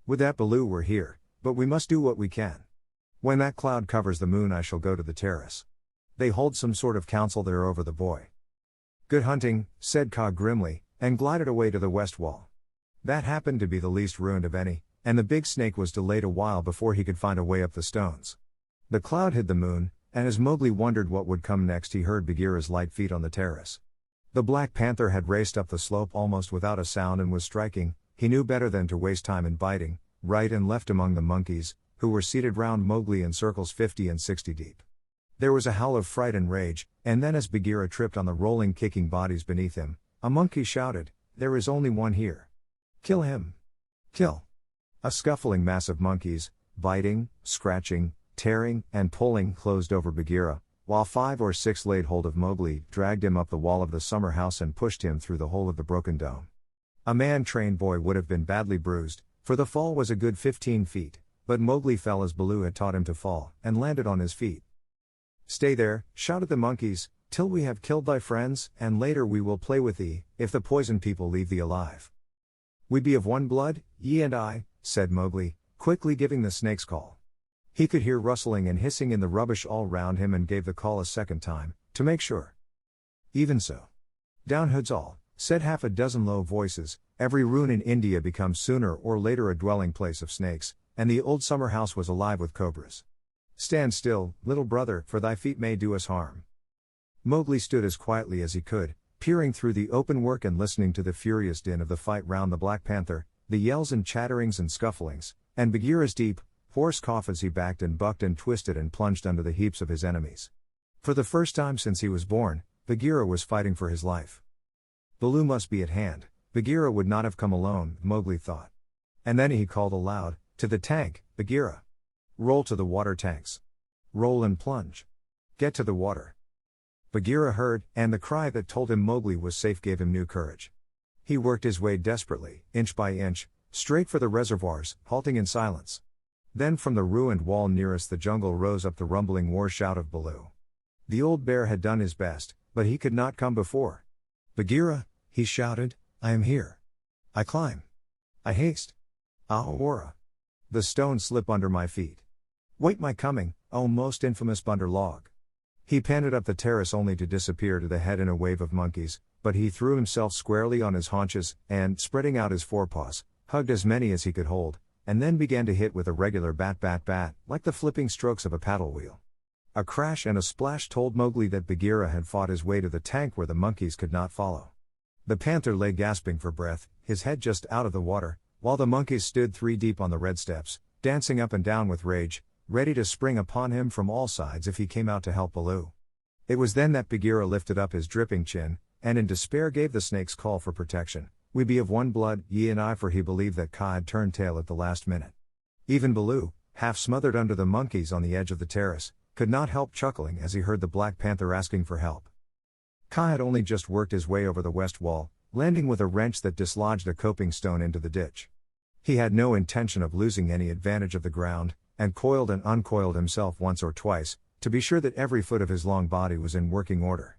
[SPEAKER 2] Would that Baloo were here, but we must do what we can. When that cloud covers the moon I shall go to the terrace. They hold some sort of council there over the boy. Good hunting, said Kaa grimly, and glided away to the west wall. That happened to be the least ruined of any, and the big snake was delayed a while before he could find a way up the stones. The cloud hid the moon, and as Mowgli wondered what would come next he heard Bagheera's light feet on the terrace. The Black Panther had raced up the slope almost without a sound and was striking. He knew better than to waste time in biting, right and left among the monkeys, who were seated round Mowgli in circles 50 and 60 deep. There was a howl of fright and rage, and then as Bagheera tripped on the rolling kicking bodies beneath him, a monkey shouted, "There is only one here. Kill him. Kill." A scuffling mass of monkeys, biting, scratching, tearing, and pulling closed over Bagheera, while 5 or 6 laid hold of Mowgli, dragged him up the wall of the summer house and pushed him through the hole of the broken dome. A man-trained boy would have been badly bruised, for the fall was a good 15 feet, but Mowgli fell as Baloo had taught him to fall, and landed on his feet. "Stay there," shouted the monkeys, "till we have killed thy friends, and later we will play with thee, if the poison people leave thee alive." "We be of one blood, ye and I," said Mowgli, quickly giving the snake's call. He could hear rustling and hissing in the rubbish all round him and gave the call a second time, to make sure. "Even so. Down hoods all," said half a dozen low voices. Every ruin in India becomes sooner or later a dwelling place of snakes, and the old summer house was alive with cobras. "Stand still, little brother, for thy feet may do us harm." Mowgli stood as quietly as he could, peering through the open work and listening to the furious din of the fight round the Black Panther, the yells and chatterings and scufflings, and Bagheera's deep, hoarse cough as he backed and bucked and twisted and plunged under the heaps of his enemies. For the first time since he was born, Bagheera was fighting for his life. Baloo must be at hand. Bagheera would not have come alone, Mowgli thought. And then he called aloud, "To the tank, Bagheera! Roll to the water tanks! Roll and plunge! Get to the water!" Bagheera heard, and the cry that told him Mowgli was safe gave him new courage. He worked his way desperately, inch by inch, straight for the reservoirs, halting in silence. Then from the ruined wall nearest the jungle rose up the rumbling war shout of Baloo. The old bear had done his best, but he could not come before. "Bagheera," he shouted, "I am here. I climb. I haste. Ahora! The stones slip under my feet. Wait my coming, O most infamous bunder log." He panted up the terrace only to disappear to the head in a wave of monkeys, but he threw himself squarely on his haunches, and, spreading out his forepaws, hugged as many as he could hold, and then began to hit with a regular bat, like the flipping strokes of a paddle wheel. A crash and a splash told Mowgli that Bagheera had fought his way to the tank where the monkeys could not follow. The panther lay gasping for breath, his head just out of the water, while the monkeys stood 3 deep on the red steps, dancing up and down with rage, ready to spring upon him from all sides if he came out to help Baloo. It was then that Bagheera lifted up his dripping chin, and in despair gave the snake's call for protection. "We be of one blood, ye and I," for he believed that Kaa had turned tail at the last minute. Even Baloo, half smothered under the monkeys on the edge of the terrace, could not help chuckling as he heard the Black Panther asking for help. Kaa had only just worked his way over the west wall, landing with a wrench that dislodged a coping stone into the ditch. He had no intention of losing any advantage of the ground, and coiled and uncoiled himself once or twice, to be sure that every foot of his long body was in working order.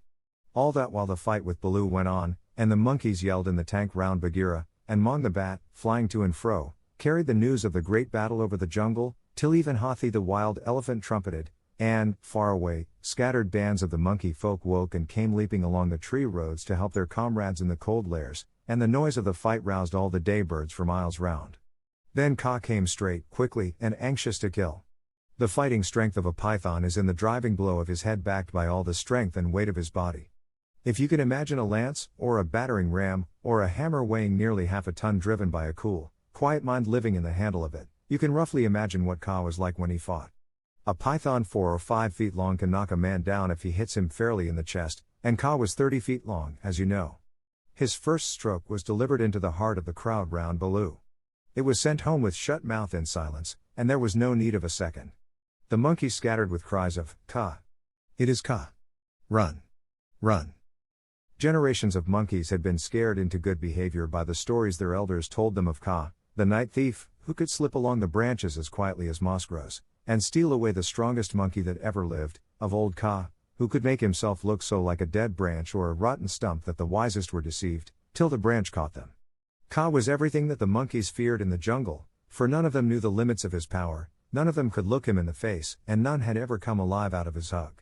[SPEAKER 2] All that while the fight with Baloo went on, and the monkeys yelled in the tank round Bagheera, and Mong the Bat, flying to and fro, carried the news of the great battle over the jungle, till even Hathi the wild elephant trumpeted, and, far away, scattered bands of the monkey folk woke and came leaping along the tree roads to help their comrades in the cold lairs, and the noise of the fight roused all the daybirds for miles round. Then Kaa came straight, quickly, and anxious to kill. The fighting strength of a python is in the driving blow of his head backed by all the strength and weight of his body. If you can imagine a lance, or a battering ram, or a hammer weighing nearly half a ton driven by a cool, quiet mind living in the handle of it, you can roughly imagine what Kaa was like when he fought. A python 4 or 5 feet long can knock a man down if he hits him fairly in the chest, and Kaa was 30 feet long, as you know. His first stroke was delivered into the heart of the crowd round Baloo. It was sent home with shut mouth in silence, and there was no need of a second. The monkeys scattered with cries of, "Kaa! It is Kaa! Run! Run!" Generations of monkeys had been scared into good behavior by the stories their elders told them of Kaa, the night thief, who could slip along the branches as quietly as moss grows, and steal away the strongest monkey that ever lived, of old Kaa, who could make himself look so like a dead branch or a rotten stump that the wisest were deceived, till the branch caught them. Kaa was everything that the monkeys feared in the jungle, for none of them knew the limits of his power, none of them could look him in the face, and none had ever come alive out of his hug.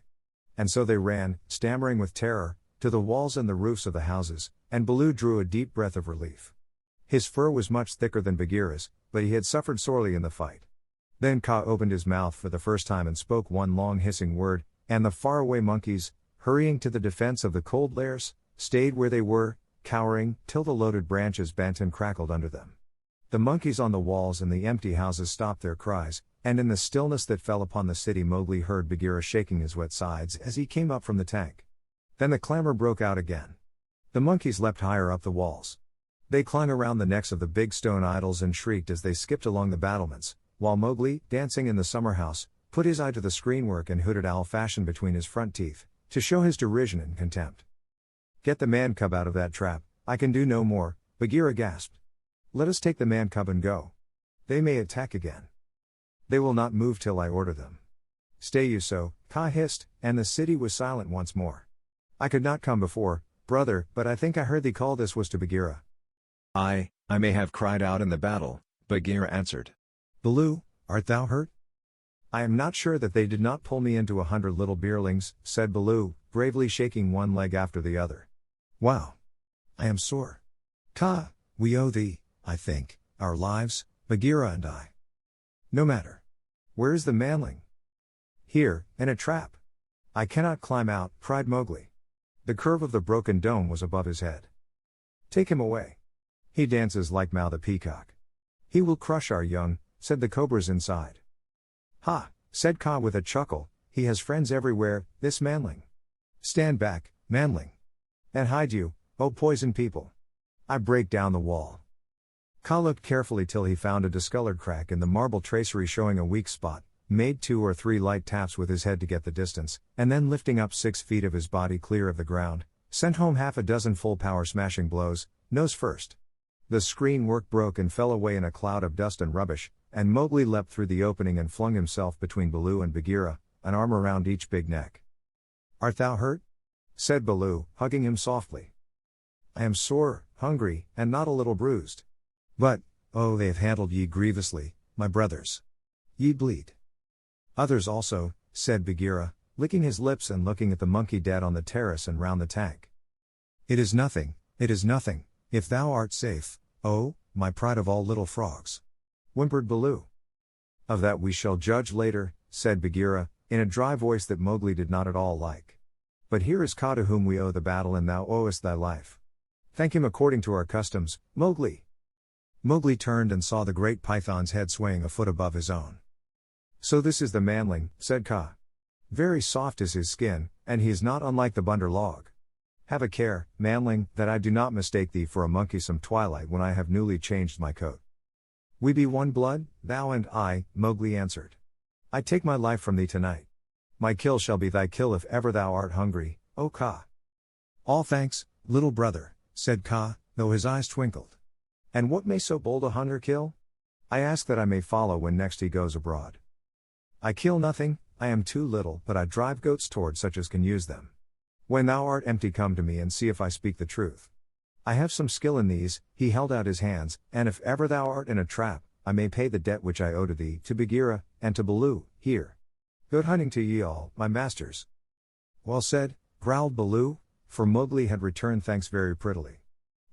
[SPEAKER 2] And so they ran, stammering with terror, to the walls and the roofs of the houses, and Baloo drew a deep breath of relief. His fur was much thicker than Bagheera's, but he had suffered sorely in the fight. Then Kaa opened his mouth for the first time and spoke one long hissing word, and the faraway monkeys, hurrying to the defense of the cold lairs, stayed where they were, cowering, till the loaded branches bent and crackled under them. The monkeys on the walls and the empty houses stopped their cries, and in the stillness that fell upon the city Mowgli heard Bagheera shaking his wet sides as he came up from the tank. Then the clamor broke out again. The monkeys leapt higher up the walls. They clung around the necks of the big stone idols and shrieked as they skipped along the battlements, while Mowgli, dancing in the summer house, put his eye to the screenwork and hooted owl fashion between his front teeth, to show his derision and contempt. "Get the man cub out of that trap, I can do no more," Bagheera gasped. "Let us take the man cub and go. They may attack again. They will not move till I order them." "Stay you so," Kaa hissed, and the city was silent once more. "I could not come before, brother, but I think I heard thee call." This was to Bagheera.
[SPEAKER 3] I may have cried out in the battle," Bagheera answered.
[SPEAKER 2] "Baloo, art thou hurt?" "I am not sure that they did not pull me into 100 little beerlings," said Baloo, bravely shaking one leg after the other. "Wow! I am sore. Kaa, we owe thee, I think, our lives, Bagheera and I." "No matter. Where is the manling?" "Here, in a trap. I cannot climb out," cried Mowgli. The curve of the broken dome was above his head. "Take him away. He dances like Mao the peacock. He will crush our young," said the cobras inside. "Ha," said Kaa with a chuckle, "he has friends everywhere, this manling. Stand back, manling. And hide you, O poison people. I break down the wall." Kaa looked carefully till he found a discolored crack in the marble tracery showing a weak spot, made 2 or 3 light taps with his head to get the distance, and then lifting up 6 feet of his body clear of the ground, sent home half a dozen full power smashing blows, nose first. The screen work broke and fell away in a cloud of dust and rubbish, and Mowgli leapt through the opening and flung himself between Baloo and Bagheera, an arm around each big neck. "Art thou hurt?" said Baloo, hugging him softly. "I am sore, hungry, and not a little bruised. But, oh, they have handled ye grievously, my brothers. Ye bleed." "Others also," said Bagheera, licking his lips and looking at the monkey dead on the terrace and round the tank. It is nothing, if thou art safe, oh, my pride of all little frogs," whimpered Baloo. "Of that we shall judge later," said Bagheera, in a dry voice that Mowgli did not at all like. "But here is Kaa to whom we owe the battle, and thou owest thy life. Thank him according to our customs, Mowgli." Mowgli turned and saw the great python's head swaying a foot above his own. "So this is the manling," said Kaa. "Very soft is his skin, and he is not unlike the bunder log. Have a care, manling, that I do not mistake thee for a monkey some twilight when I have newly changed my coat." "We be one blood, thou and I," Mowgli answered. "I take my life from thee tonight. My kill shall be thy kill if ever thou art hungry, O Kaa." "All thanks, little brother," said Kaa, though his eyes twinkled. "And what may so bold a hunter kill? I ask that I may follow when next he goes abroad. I kill nothing, I am too little, but I drive goats toward such as can use them. When thou art empty, come to me and see if I speak the truth. I have some skill in these." He held out his hands, "and if ever thou art in a trap, I may pay the debt which I owe to thee, to Bagheera, and to Baloo, here. Good hunting to ye all, my masters." "Well said," growled Baloo, for Mowgli had returned thanks very prettily.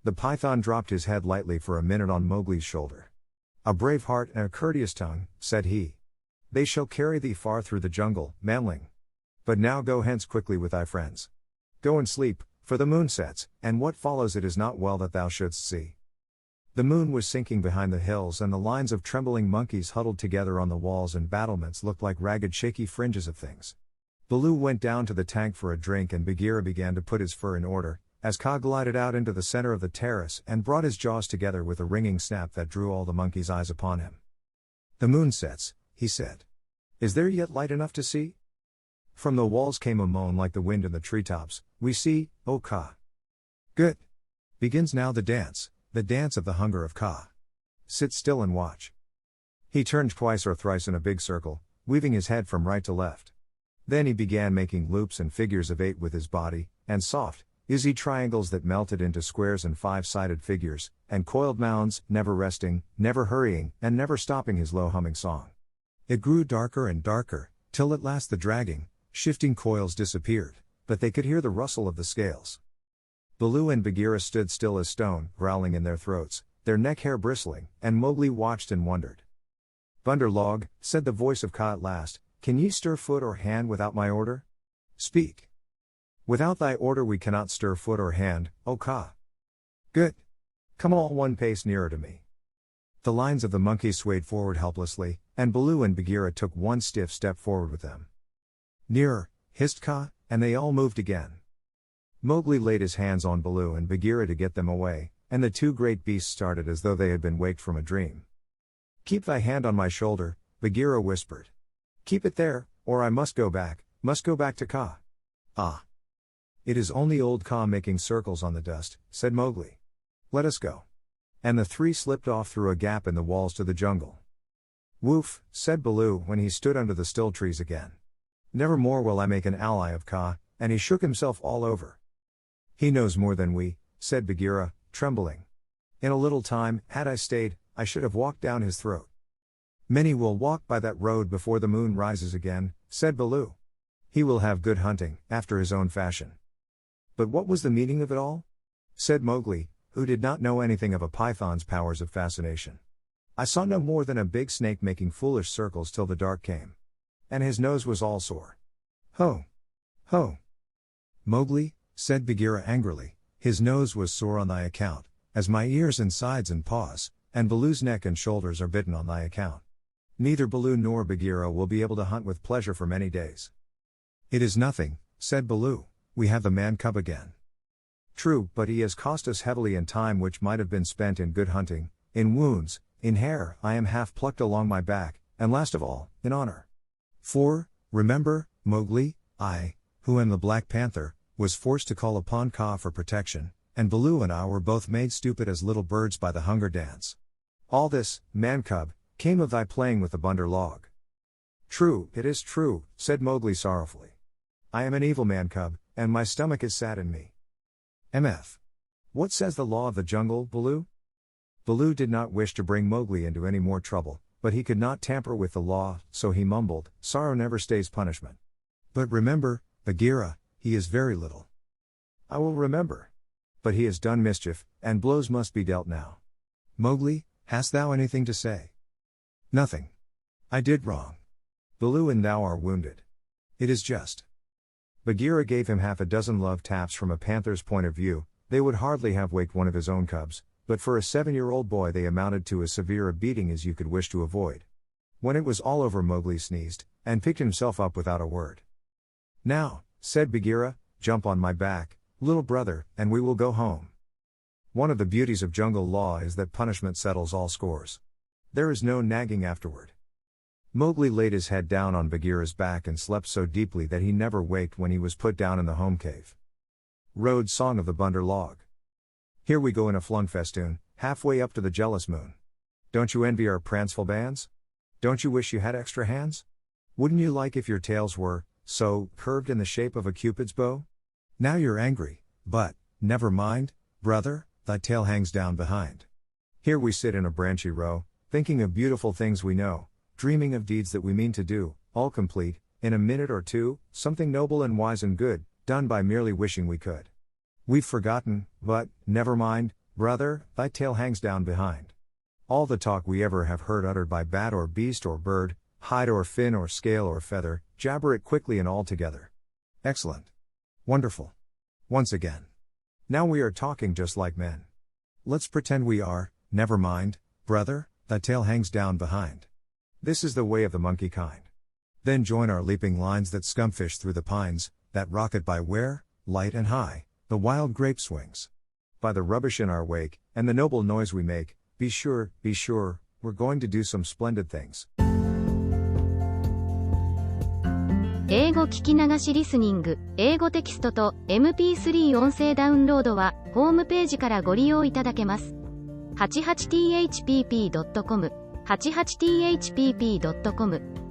[SPEAKER 2] The python dropped his head lightly for a minute on Mowgli's shoulder. "A brave heart and a courteous tongue," said he. "They shall carry thee far through the jungle, manling. But now go hence quickly with thy friends. Go and sleep, for the moon sets, and what follows it is not well that thou shouldst see." The moon was sinking behind the hills, and the lines of trembling monkeys huddled together on the walls and battlements looked like ragged shaky fringes of things. Baloo went down to the tank for a drink, and Bagheera began to put his fur in order, as Kaa glided out into the center of the terrace and brought his jaws together with a ringing snap that drew all the monkeys' eyes upon him. "The moon sets," he said. "Is there yet light enough to see?" From the walls came a moan like the wind in the treetops. "We see, O Kaa." "Good. Begins now the dance of the hunger of Kaa. Sit still and watch." He turned twice or thrice in a big circle, weaving his head from right to left. Then he began making loops and figures of 8 with his body, and soft, easy triangles that melted into squares and 5-sided figures, and coiled mounds, never resting, never hurrying, and never stopping his low humming song. It grew darker and darker, till at last the dragging, shifting coils disappeared, but they could hear the rustle of the scales. Baloo and Bagheera stood still as stone, growling in their throats, their neck hair bristling, and Mowgli watched and wondered. "Bunder log," said the voice of Kaa at last, "can ye stir foot or hand without my order? Speak." "Without thy order we cannot stir foot or hand, O Kaa." "Good. Come all one pace nearer to me." The lines of the monkeys swayed forward helplessly, and Baloo and Bagheera took one stiff step forward with them. "Nearer," hissed Kaa, and they all moved again. Mowgli laid his hands on Baloo and Bagheera to get them away, and the two great beasts started as though they had been waked from a dream. "Keep thy hand on my shoulder," Bagheera whispered. "Keep it there, or I must go back to Kaa." "Ah! It is only old Kaa making circles on the dust," said Mowgli. "Let us go." And the three slipped off through a gap in the walls to the jungle. "Woof," said Baloo when he stood under the still trees again. "Never more will I make an ally of Kaa," and he shook himself all over. "He knows more than we," said Bagheera, trembling. "In a little time, had I stayed, I should have walked down his throat." "Many will walk by that road before the moon rises again," said Baloo. "He will have good hunting, after his own fashion." "But what was the meaning of it all?" said Mowgli, who did not know anything of a python's powers of fascination. "I saw no more than a big snake making foolish circles till the dark came. And his nose was all sore." "Ho! Ho! Mowgli," said Bagheera angrily, "his nose was sore on thy account, as my ears and sides and paws, and Baloo's neck and shoulders are bitten on thy account. Neither Baloo nor Bagheera will be able to hunt with pleasure for many days." "It is nothing," said Baloo, "we have the man cub again." "True, but he has cost us heavily in time which might have been spent in good hunting, in wounds, in hair I am half plucked along my back, and last of all, in honor. For, remember, Mowgli, I, who am the Black Panther, was forced to call upon Kaa for protection, and Baloo and I were both made stupid as little birds by the hunger dance. All this, man cub, came of thy playing with the bunder log." "True, it is true," said Mowgli sorrowfully. "I am an evil man cub, and my stomach is sad in me. MF. What says the law of the jungle, Baloo?" Baloo did not wish to bring Mowgli into any more trouble, but he could not tamper with the law, so he mumbled, "Sorrow never stays punishment." But remember, Bagheera, he is very little. I will remember. But he has done mischief, and blows must be dealt now. Mowgli, hast thou anything to say? Nothing. I did wrong. Baloo and thou are wounded. It is just. Bagheera gave him half a dozen love taps. From a panther's point of view, they would hardly have waked one of his own cubs, but for a 7-year-old boy they amounted to as severe a beating as you could wish to avoid. When it was all over, Mowgli sneezed, and picked himself up without a word. Now, said Bagheera, jump on my back, little brother, and we will go home. One of the beauties of jungle law is that punishment settles all scores. There is no nagging afterward. Mowgli laid his head down on Bagheera's back and slept so deeply that he never waked when he was put down in the home cave. Road Song of the Bunder Log. Here we go in a flung festoon, halfway up to the jealous moon. Don't you envy our pranceful bands? Don't you wish you had extra hands? Wouldn't you like if your tails were, so, curved in the shape of a Cupid's bow? Now you're angry, but, never mind, brother, thy tail hangs down behind. Here we sit in a branchy row, thinking of beautiful things we know, dreaming of deeds that we mean to do, all complete, in a minute or two, something noble and wise and good, done by merely wishing we could. We've forgotten, but, never mind, brother, thy tail hangs down behind. All the talk we ever have heard uttered by bat or beast or bird, hide or fin or scale or feather, jabber it quickly and all together. Excellent. Wonderful. Once again. Now we are talking just like men. Let's pretend we are, never mind, brother, thy tail hangs down behind. This is the way of the monkey kind. Then join our leaping lines that scumfish through the pines, that rocket by where, light and high, the wild grape swings. By the rubbish in our wake, and the noble noise we make, be sure, we're going to do some splendid things.
[SPEAKER 1] 英語聞き流しリスニング、英語テキストと MP3 音声ダウンロードは、ホームページからご利用いただけます。88thpp.com、88thpp.com